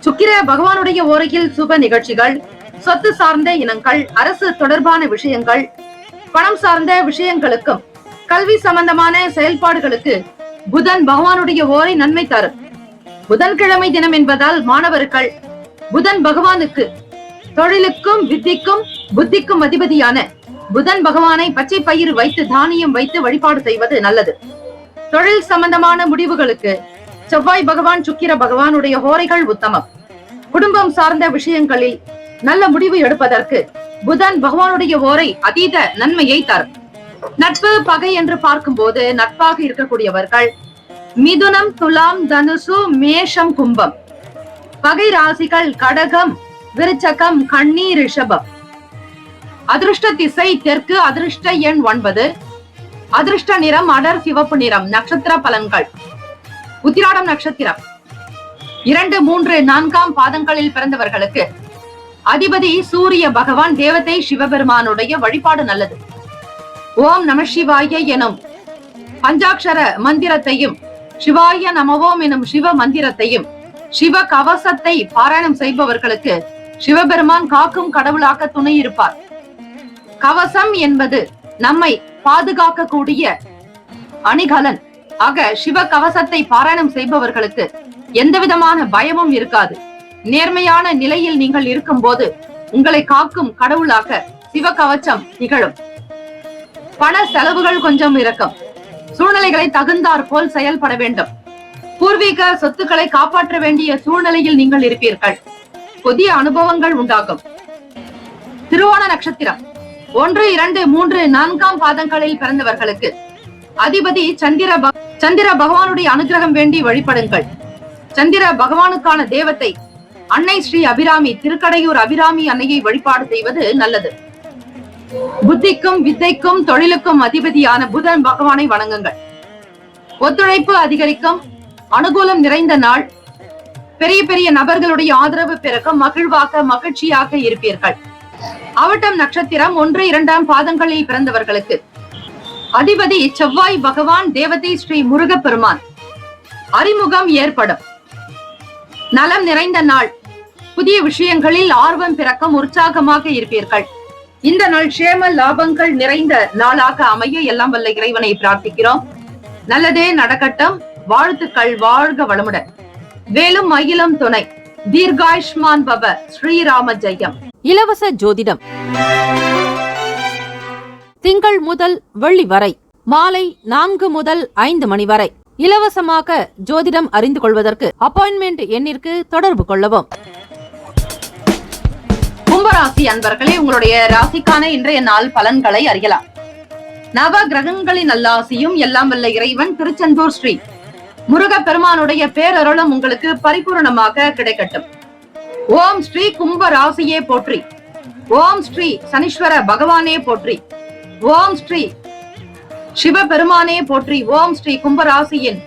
சுக்கிர பகவானுடைய ஓரையில் சுப நிகழ்ச்சிகள், சொத்து சார்ந்த இனங்கள், அரசு தொடர்பான விஷயங்கள், பணம் சார்ந்த விஷயங்களுக்கும் கல்வி சம்பந்தமான செயல்பாடுகளுக்கு புதன் பகவானுடைய ஓரை நன்மை தரும். புதன்கிழமை தினம் என்பதால் மாணவர்கள் புதன் பகவானுக்கு தொழிலுக்கும் வித்திக்கும் புத்திக்கும் அதிபதியான புதன் பகவானை பச்சை பயிர் வைத்து தானியம் வைத்து வழிபாடு செய்வது நல்லது. தொழில் சம்பந்தமான முடிவுகளுக்கு செவ்வாய் பகவான், சுக்கிர பகவானுடைய ஹோரைகள் உத்தமம். குடும்பம் சார்ந்த விஷயங்களில் நல்ல முடிவு எடுப்பதற்கு புதன் பகவானுடைய ஓரை அதீத நன்மையை தரும். நட்பு பகை என்று பார்க்கும் போது நட்பாக இருக்கக்கூடியவர்கள் மிதுனம், துலாம், தனுசு, மேஷம், கும்பம். பகை ராசிகள் கடகம், விருச்சகம், கன்னி, ரிஷபம். அதிர்ஷ்ட திசை தெற்கு, அதிர்ஷ்ட எண் 9, அதிர்ஷ்ட நிறம் அடர் சிவப்பு நிறம். நட்சத்திர பலன்கள். உத்திராடம் நட்சத்திரம் 2, 3, 4ஆம் பாதங்களில் பிறந்தவர்களுக்கு அதிபதி சூரிய பகவான், தேவதை சிவபெருமானுடைய வழிபாடு நல்லது. ஓம் நம சிவாய எனும் பஞ்சாட்சர மந்திரத்தையும், சிவாய நமவோம் எனும் சிவ மந்திரத்தையும், சிவ கவசத்தை பாராயணம் செய்பவர்களுக்கு சிவபெருமான் காக்கும் கடவுளாக துணை இருப்பார். கவசம் என்பது நம்மை பாதுகாக்கக்கூடிய அணிகலன். ஆக சிவ கவசத்தை பாராயணம் செய்பவர்களுக்கு எந்த விதமான பயமும் இருக்காது. நேர்மையான நிலையில் நீங்கள் இருக்கும் போது உங்களை காக்கும் கடவுளாக சிவ கவசம் திகழும். பண செலவுகள் கொஞ்சம் இருக்கும். சூழ்நிலைகளை தகுந்தாற் போல் செயல்பட வேண்டும். பூர்வீக சொத்துக்களை காப்பாற்ற வேண்டிய சூழ்நிலையில் நீங்கள் இருப்பீர்கள். புதிய அனுபவங்கள் உண்டாகும். திருவோண நட்சத்திரம் 1, 2, 3, 4ஆம் பாதங்களில் பிறந்தவர்களுக்கு அதிபதி சந்திர பகவானுடைய அனுகிரகம் வேண்டி வழிபடுங்கள். சந்திர பகவானுக்கான தேவத்தை அன்னை ஸ்ரீ அபிராமி, திருக்கடையூர் அபிராமி அன்னையை வழிபாடு செய்வது நல்லது. புத்திக்கும் வித்தைக்கும் தொழிலுக்கும் அதிபதியான புதன் பகவானை வணங்குங்கள். ஒத்துழைப்பு அதிகரிக்கும். அனுகூலம் நிறைந்த நாள். பெரிய பெரிய நபர்களுடைய ஆதரவு பிறக்கும். மகிழ்வாக மகிழ்ச்சியாக இருப்பீர்கள். அவட்டம் நட்சத்திரம் 1, 2ஆம் பாதங்களில் பிறந்தவர்களுக்கு அதிபதி செவ்வாய் பகவான், தேவதை ஸ்ரீ முருகப்பெருமான். அறிமுகம் ஏற்படும். நலம் நிறைந்த நாள். புதிய விஷயங்களில் ஆர்வம் பிறக்கும். உற்சாகமாக இருப்பீர்கள். இந்த நாள் சேம லாபங்கள் நிறைந்த நாளாக அமைய எல்லாம் வல்ல இறைவனை பிரார்த்திக்கிறோம். நல்லதே நடக்கட்டும். வாழ்த்துக்கள். வாழ்க வளமுடன். வேலும் மயிலும் துணை. தீர்காயுஷ்மான் பவ. ஸ்ரீராம ஜெயம். இலவச ஜோதிடம் திங்கள் முதல் வெள்ளி வரை மாலை 4 முதல் 5 மணி வரை இலவசமாக ஜோதிடம் அறிந்து கொள்வதற்கு அப்பாயின்மெண்ட் எண்ணிற்கு தொடர்பு கொள்ளவும். கும்பராசி அன்பர்களே, உங்களுடைய ராசிக்கான இன்றைய நாள் பலன்களை அறியலாம். நவ கிரகங்களின் நல்லாசியும் எல்லாம் வல்ல இறைவன் திருச்செந்தூர் ஸ்ரீ முருகப்பெருமானுடைய பேரருளும் உங்களுக்கு பரிபூர்ணமாக கிடைக்கட்டும். ஓம் ஸ்ரீ கும்ப ராசியே போற்றி. ஓம் ஸ்ரீ சனீஸ்வர பகவானே போற்றி. ஓம் ஸ்ரீ சிவபெருமானே போற்றி. ஓம் ஸ்ரீ கும்பராசியின்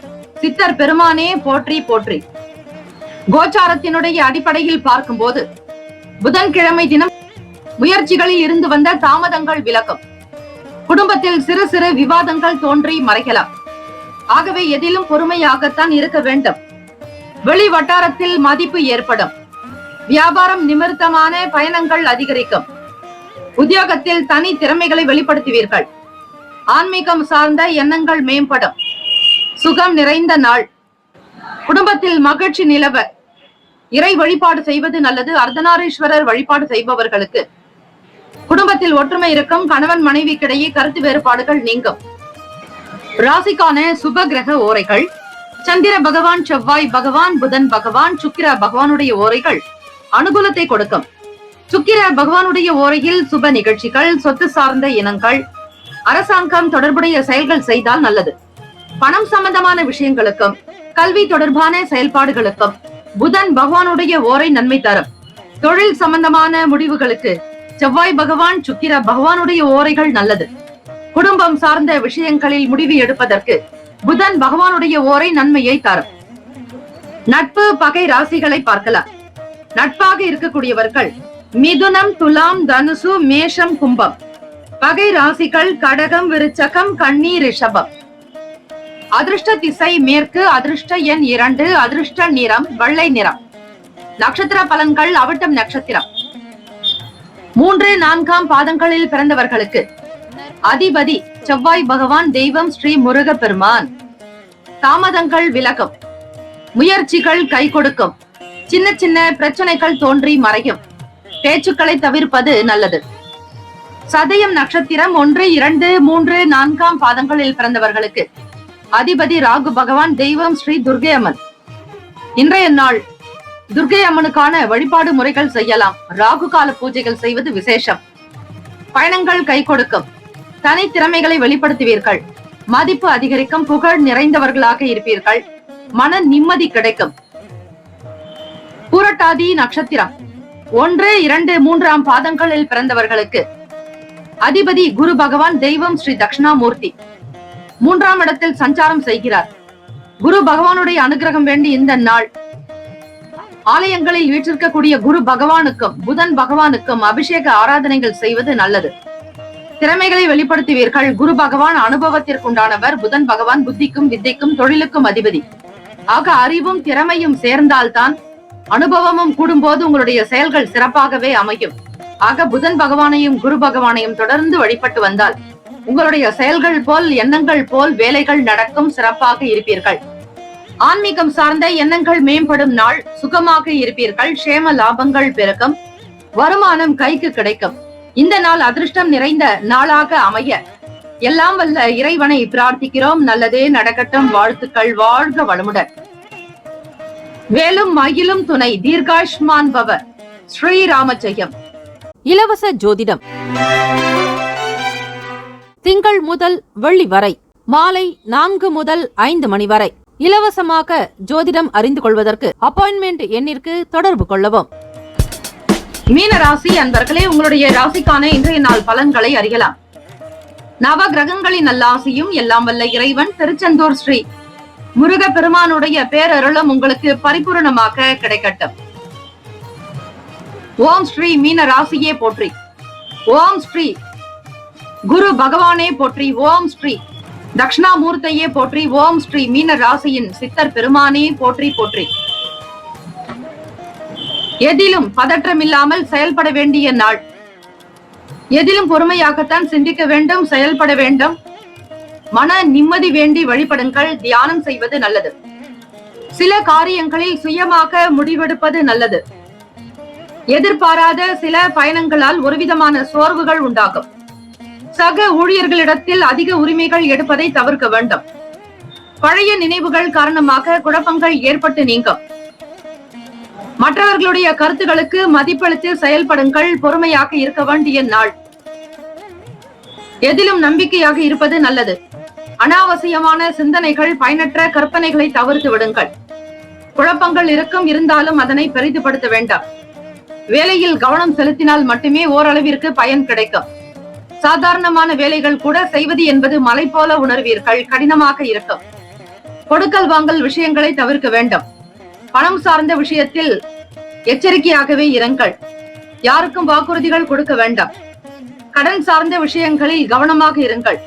சித்தர் பெருமானே போற்றி போற்றி. கோச்சாரத்தினுடைய அடிப்படையில் பார்க்கும்போது புதன்கிழமை தினம் முயற்சிகளில் இருந்து வந்த தாமதங்கள் விலகும். குடும்பத்தில் சிறு சிறு விவாதங்கள் தோன்றி மறைக்கலாம். ஆகவே எதிலும் பொறுமையாகத்தான் இருக்க வேண்டும். வெளி வட்டாரத்தில் மதிப்பு ஏற்படும். வியாபாரம் நிமித்தமான பயணங்கள் அதிகரிக்கும். உத்தியோகத்தில் தனி திறமைகளை வெளிப்படுத்துவீர்கள். ஆன்மீகம் சார்ந்த எண்ணங்கள் மேம்படும். சுகம் நிறைந்த நாள். குடும்பத்தில் மகிழ்ச்சி நிலவ இறை வழிபாடு செய்வது நல்லது. அர்த்தநாரீஸ்வரர் வழிபாடு செய்பவர்களுக்கு குடும்பத்தில் ஒற்றுமை இருக்கும். கணவன் மனைவிக்கிடையே கருத்து வேறுபாடுகள் நீங்கும். ராசிக்கான சுப கிரக ஓரைகள். சந்திர பகவான், செவ்வாய் பகவான், புதன் பகவான், சுக்கிர பகவானுடைய ஓரைகள் அனுகூலத்தை கொடுக்கும். சுக்கிர பகவானுடைய ஓரையில் சுப நிகழ்ச்சிகள், சொத்து சார்ந்த இனங்கள், அரசாங்கம் தொடர்புடைய செயல்கள் செய்தால் நல்லது. பணம் சம்பந்தமான விஷயங்களுக்கும் கல்வி தொடர்பான செயல்பாடுகளுக்கும் புதன் பகவானுடைய ஓரை நன்மை தரும். தொழில் சம்பந்தமான முடிவுகளுக்கு செவ்வாய் பகவான், சுக்கிர பகவானுடைய ஓரைகள் நல்லது. குடும்பம் சார்ந்த விஷயங்களில் முடிவு எடுப்பதற்கு புதன் பகவானுடைய ஓரை நன்மையை தரும். நட்பு பகை ராசிகளை பார்க்கலாம். நட்பாக இருக்கக்கூடியவர்கள் மிதுனம், துலாம், தனுசு, மேஷம், கும்பம். பகை ராசிகள் கடகம், விருச்சகம், கன்னி, ரிஷபம். அதிர்ஷ்ட திசை மேற்கு. அதிர்ஷ்ட எண் 2. அதிர்ஷ்ட நிறம் வெள்ளை நிறம். நட்சத்திர பலன்கள். அவிட்டம் நட்சத்திரம் 3, 4ஆம் பாதங்களில் பிறந்தவர்களுக்கு அதிபதி செவ்வாய் பகவான், தெய்வம் ஸ்ரீ முருகப்பெருமான். தாமதங்கள் விலகும். முயற்சிகள் கை கொடுக்கும். சின்ன சின்ன பிரச்சனைகள் தோன்றி மறையும். பேச்சுக்களை தவிர்ப்பது நல்லது. சதயம் நட்சத்திரம் 1, 2, 3, 4ஆம் பாதங்களில் பிறந்தவர்களுக்கு அதிபதி ராகு பகவான், தெய்வம் ஸ்ரீ துர்க்கை அம்மன். இன்றைய நாள் துர்க்கை அம்மனுக்கான வழிபாடு முறைகள் செய்யலாம். ராகு கால பூஜைகள் செய்வது விசேஷம். பயணங்கள் கை கொடுக்கும். தனி திறமைகளை வெளிப்படுத்துவீர்கள். மதிப்பு அதிகரிக்கும். புகழ் நிறைந்தவர்களாக இருப்பீர்கள். மன நிம்மதி கிடைக்கும். பூரட்டாதி நட்சத்திரம் 1, 2, 3ஆம் பாதங்களில் பிறந்தவர்களுக்கு அதிபதி குரு பகவான் தெய்வம் ஸ்ரீ தட்சிணாமூர்த்தி 3ஆம் இடத்தில் சஞ்சாரம் செய்கிறார். குரு பகவானுடைய அனுகிரகம் வேண்டி இந்த நாள் ஆலயங்களில் வீற்றிருக்கக்கூடிய குரு பகவானுக்கும் புதன் பகவானுக்கும் அபிஷேக ஆராதனைகள் செய்வது நல்லது. திறமைகளை வெளிப்படுத்துவீர்கள். குரு பகவான் அனுபவத்திற்குண்டானவர். புதன் பகவான் புத்திக்கும் வித்தைக்கும் தொழிலுக்கும் அதிபதி. ஆக அறிவும் திறமையும் சேர்ந்தால்தான் அனுபவமும் கூடும்போது உங்களுடைய செயல்கள் சிறப்பாகவே அமையும். ஆக புதன் பகவானையும் குரு பகவானையும் தொடர்ந்து வழிபட்டு வந்தால் உங்களுடைய செயல்கள் போல் எண்ணங்கள் போல் வேலைகள் நடக்கும், சிறப்பாக இருப்பீர்கள். ஆன்மீகம் சார்ந்த எண்ணங்கள் மேம்படும் நாள். சுகமாக இருப்பீர்கள். சேம லாபங்கள் பெருக்கும். வருமானம் கைக்கு கிடைக்கும். இந்த நாள் அதிர்ஷ்டம் நிறைந்த நாளாக அமைய எல்லாம் வல்ல இறைவனை பிரார்த்திக்கிறோம். நல்லதே நடக்கட்டும். வாழ்த்துக்கள். வாழ்க வளமுடன். வேலும் மயிலும் துணை. தீர்காஷ்மான் பவ. ஸ்ரீராம ஜெயம். இலவச ஜோதிடம் திங்கள் முதல் வெள்ளி வரை மாலை 4 முதல் 5 மணி வரை இலவசமாக ஜோதிடம் அறிந்து கொள்வதற்கு அப்பாயின்மெண்ட் எண்ணிற்கு தொடர்பு கொள்ளவும். மீன ராசி அன்பர்களே, உங்களுடைய ராசிக்கான இன்றைய நாள் பலன்களை அறியலாம். நவ கிரகங்களின் நல்லாசியும் எல்லாம் வல்ல இறைவன் திருச்செந்தூர் ஸ்ரீ முருக பெருமானுடைய பேரருளும் உங்களுக்கு பரிபூரணமாக கிடைக்கட்டும். ஓம் ஸ்ரீ மீன ராசியே போற்றி. ஓம் ஸ்ரீ குரு பகவானே போற்றி. ஓம் ஸ்ரீ தட்சிணாமூர்த்தியே போற்றி. ஓம் ஸ்ரீ மீன ராசியின் சித்தர் பெருமானே போற்றி போற்றி. எதிலும் பதற்றமில்லாமல் செயல்பட வேண்டிய நாள். எதிலும் பொறுமையாகத்தான் சிந்திக்க வேண்டும், செயல்பட வேண்டும். மன நிம்மதி வேண்டி வழிபடுங்கள். தியானம் செய்வது நல்லது. சில காரியங்களில் சுயமாக முடிவெடுப்பது நல்லது. எதிர்பாராத சில பயணங்களால் ஒருவிதமான சோர்வுகள் உண்டாகும். சக ஊழியர்களிடத்தில் அதிக உரிமைகள் எடுப்பதை தவிர்க்க வேண்டும். பழைய நினைவுகள் காரணமாக குழப்பங்கள் ஏற்பட்டு நீங்கும். மற்றவர்களுடைய கருத்துகளுக்கு மதிப்பளித்து செயல்படுங்கள். பொறுமையாக இருக்க வேண்டிய நாள். எதிலும் நம்பிக்கையாக இருப்பது நல்லது. அனாவசியமான சிந்தனைகள், பயனற்ற கற்பனைகளை தவிர்த்து விடுங்கள். குழப்பங்கள் இருந்தாலும் அதனை பெரிதுபடுத்த வேண்டாம். வேலையில் கவனம் செலுத்தினால் மட்டுமே ஓரளவிற்கு பயன் கிடைக்கும். சாதாரணமான வேலைகள் கூட செய்வது என்பது மலை போல உணர்வீர்கள். கடினமாக இருக்கும். கொடுக்கல் வாங்கல் விஷயங்களை தவிர்க்க வேண்டும். பணம் சார்ந்த விஷயத்தில் எச்சரிக்கையாகவே இருங்கள். யாருக்கும் வாக்குறுதிகள் கொடுக்க வேண்டாம். கடன் சார்ந்த விஷயங்களில் கவனமாக இருங்கள்.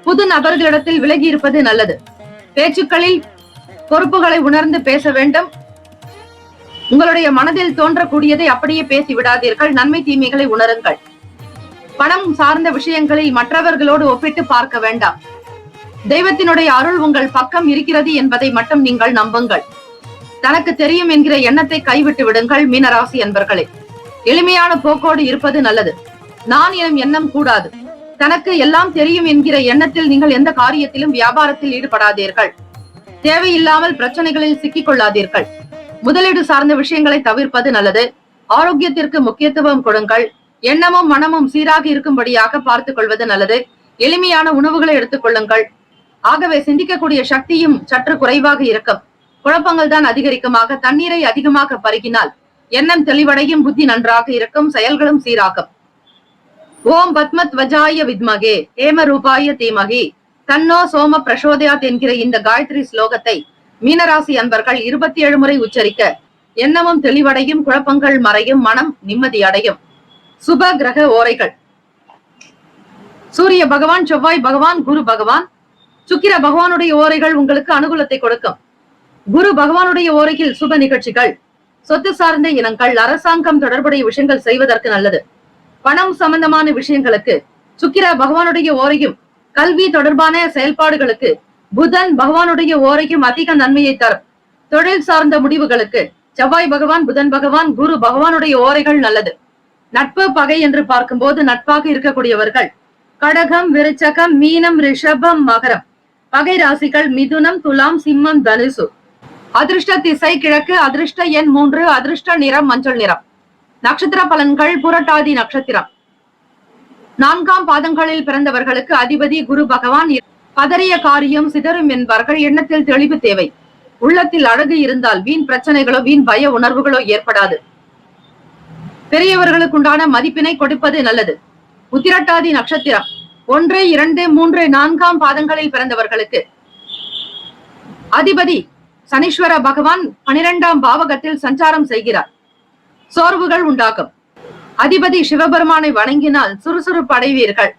புது நபர்களிடத்தில் விலகி இருப்பது நல்லது. பேச்சுக்களில் பொறுப்புகளை உணர்ந்து பேச வேண்டும். உங்களுடைய மனதில் தோன்றக்கூடியதை அப்படியே பேசி விடாதீர்கள். நன்மை தீமைகளை உணருங்கள். பணம் சார்ந்த விஷயங்களில் மற்றவர்களோடு ஒப்பிட்டு பார்க்க வேண்டாம். தெய்வத்தினுடைய அருள் உங்கள் பக்கம் இருக்கிறது என்பதை மட்டும் நீங்கள் நம்புங்கள். தனக்கு தெரியும் என்கிற எண்ணத்தை கைவிட்டு விடுங்கள். மீனராசி என்பர்களே, எளிமையான போக்கோடு இருப்பது நல்லது. நான் எனும் எண்ணம் கூடாது. தனக்கு எல்லாம் தெரியும் என்கிற எண்ணத்தில் நீங்கள் எந்த காரியத்திலும் வியாபாரத்தில் ஈடுபடாதீர்கள். தேவையில்லாமல் பிரச்சனைகளில் சிக்கிக் கொள்ளாதீர்கள். முதலீடு சார்ந்த விஷயங்களை தவிர்ப்பது நல்லது. ஆரோக்கியத்திற்கு முக்கியத்துவம் கொடுங்கள். எண்ணமும் மனமும் சீராக இருக்கும்படியாக பார்த்துக் கொள்வது நல்லது. எளிமையான உணவுகளை எடுத்துக் கொள்ளுங்கள். ஆகவே சிந்திக்கக்கூடிய சக்தியும் சற்று குறைவாக இருக்கும். குழப்பங்கள் தான் அதிகரிக்குமாக. தண்ணீரை அதிகமாக பருகினால் எண்ணம் தெளிவடையும். புத்தி நன்றாக இருக்கும். செயல்களும் சீராகும். ஓம் பத்மத்வஜாய வித்மகே ஹேம ரூபாய தீமகி தன்னோ சோம பிரசோதயாத் என்கிற இந்த காயத்ரி ஸ்லோகத்தை மீனராசி அன்பர்கள் 27 முறை உச்சரிக்க எண்ணமும் தெளிவடையும். குழப்பங்கள் மறையும். மனம் நிம்மதி அடையும். சுப கிரக ஓரைகள். சூரிய பகவான், செவ்வாய் பகவான், குரு பகவான், சுக்கிர பகவானுடைய ஓரைகள் உங்களுக்கு அனுகூலத்தை கொடுக்கும். குரு பகவானுடைய ஓரையில் சுப நிகழ்ச்சிகள், சொத்து சார்ந்த இனங்கள், அரசாங்கம் தொடர்புடைய விஷயங்கள் செய்வதற்கு நல்லது. பணம் சம்பந்தமான விஷயங்களுக்கு சுக்கிர பகவானுடைய ஓரையும், கல்வி தொடர்பான செயல்பாடுகளுக்கு புதன் பகவானுடைய ஓரையும் அதிக நன்மையை தரும். தொழில் சார்ந்த முடிவுகளுக்கு செவ்வாய் பகவான், புதன் பகவான், குரு பகவானுடைய ஓரைகள் நல்லது. நட்பு பகை என்று பார்க்கும்போது நட்பாக இருக்கக்கூடியவர்கள் கடகம், விருச்சகம், மீனம், ரிஷபம், மகரம். பகை ராசிகள் மிதுனம், துலாம், சிம்மம், தனுசு. அதிர்ஷ்ட திசை கிழக்கு. அதிர்ஷ்ட எண் 3. அதிர்ஷ்ட நிறம் மஞ்சள் நிறம். நட்சத்திர பலன்கள். புரட்டாதி நட்சத்திரம் 4ஆம் பாதங்களில் பிறந்தவர்களுக்கு அதிபதி குரு பகவான். பதறிய காரியம் சிதறும் என்பார்கள். எண்ணத்தில் தெளிவு தேவை. உள்ளத்தில் அழகு இருந்தால் வீண் பிரச்சனைகளோ வீண் பய உணர்வுகளோ ஏற்படாது. பெரியவர்களுக்குண்டான மதிப்பினை கொடுப்பது நல்லது. உத்திரட்டாதி நட்சத்திரம் 1, 2, 3, 4 பாதங்களில் பிறந்தவர்களுக்கு அதிபதி சனீஸ்வர பகவான் 12ஆம் பாவகத்தில் சஞ்சாரம் செய்கிறார். சோர்வுகள் உண்டாகும். அதிபதி சிவபெருமானை வணங்கினால் சுறுசுறுப்பு அடைவீர்கள்.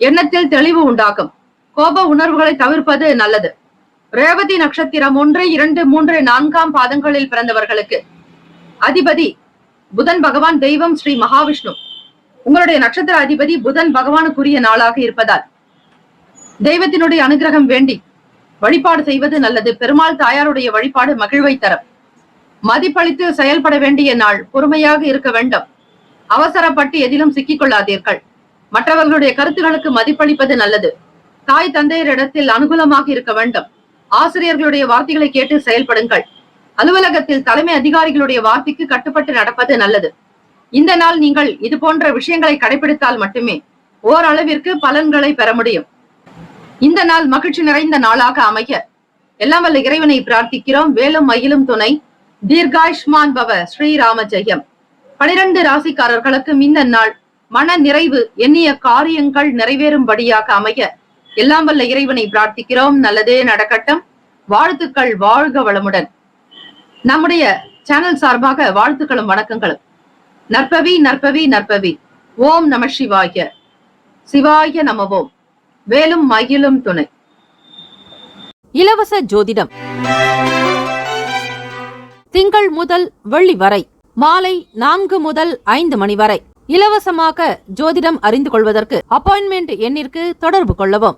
எண்ணத்தில் தெளிவு உண்டாகும். கோப உணர்வுகளை தவிர்ப்பது நல்லது. ரேவதி நட்சத்திரம் 1, 2, 3, 4 பாதங்களில் பிறந்தவர்களுக்கு அதிபதி புதன் பகவான், தெய்வம் ஸ்ரீ மகாவிஷ்ணு. உங்களுடைய நட்சத்திர அதிபதி புதன் பகவானுக்குரிய நாளாக இருப்பதால் தெய்வத்தினுடைய அனுகிரகம் வேண்டி வழிபாடு செய்வது நல்லது. பெருமாள் தாயாருடைய வழிபாடு மகிழ்வை தரும். மதிப்பளித்து செயல்பட வேண்டிய நாள். பொறுமையாக இருக்க வேண்டும். அவசரப்பட்டு எதிலும் சிக்கிக் கொள்ளாதீர்கள். மற்றவர்களுடைய கருத்துகளுக்கு மதிப்பளிப்பது நல்லது. தாய் தந்தையரிடத்தில் அனுகூலமாக இருக்க வேண்டும். ஆசிரியர்களுடைய வார்த்தைகளை கேட்டு செயல்படுங்கள். அலுவலகத்தில் தலைமை அதிகாரிகளுடைய வார்த்தைக்கு கட்டுப்பட்டு நடப்பது நல்லது. இந்த நாள் நீங்கள் இது போன்ற விஷயங்களை கடைபிடித்தால் மட்டுமே ஓரளவிற்கு பலன்களை பெற முடியும். இந்த நாள் மகிழ்ச்சி நிறைந்த நாளாக அமைய எல்லாம் வல்ல இறைவனை பிரார்த்திக்கிறோம். வேலும் மயிலும் துணை. தீர்காயுஷ்மான் பவ. ஸ்ரீராம ஜெயம். 12 ராசிக்காரர்களுக்கு இந்த நாள் மன நிறைவு, எண்ணிய காரியங்கள் நிறைவேறும்படியாக அமைய எல்லாம் வல்ல இறைவனை பிரார்த்திக்கிறோம். நல்லதே நடக்கட்டும். வாழ்த்துக்கள். வாழ்க வளமுடன். நம்முடைய சேனல் சார்பாக வாழ்த்துக்களும் வணக்கங்களும். நற்பவி நற்பவி நற்பவி. ஓம் நம சிவாய. சிவாய நமவோம். வேலும் மயிலும் துணை. இலவச ஜோதிடம் திங்கள் முதல் வெள்ளி வரை மாலை 4 முதல் 5 மணி வரை இலவசமாக ஜோதிடம் அறிந்து கொள்வதற்கு அப்பாயின்மெண்ட் எண்ணிற்கு தொடர்பு கொள்ளவும்.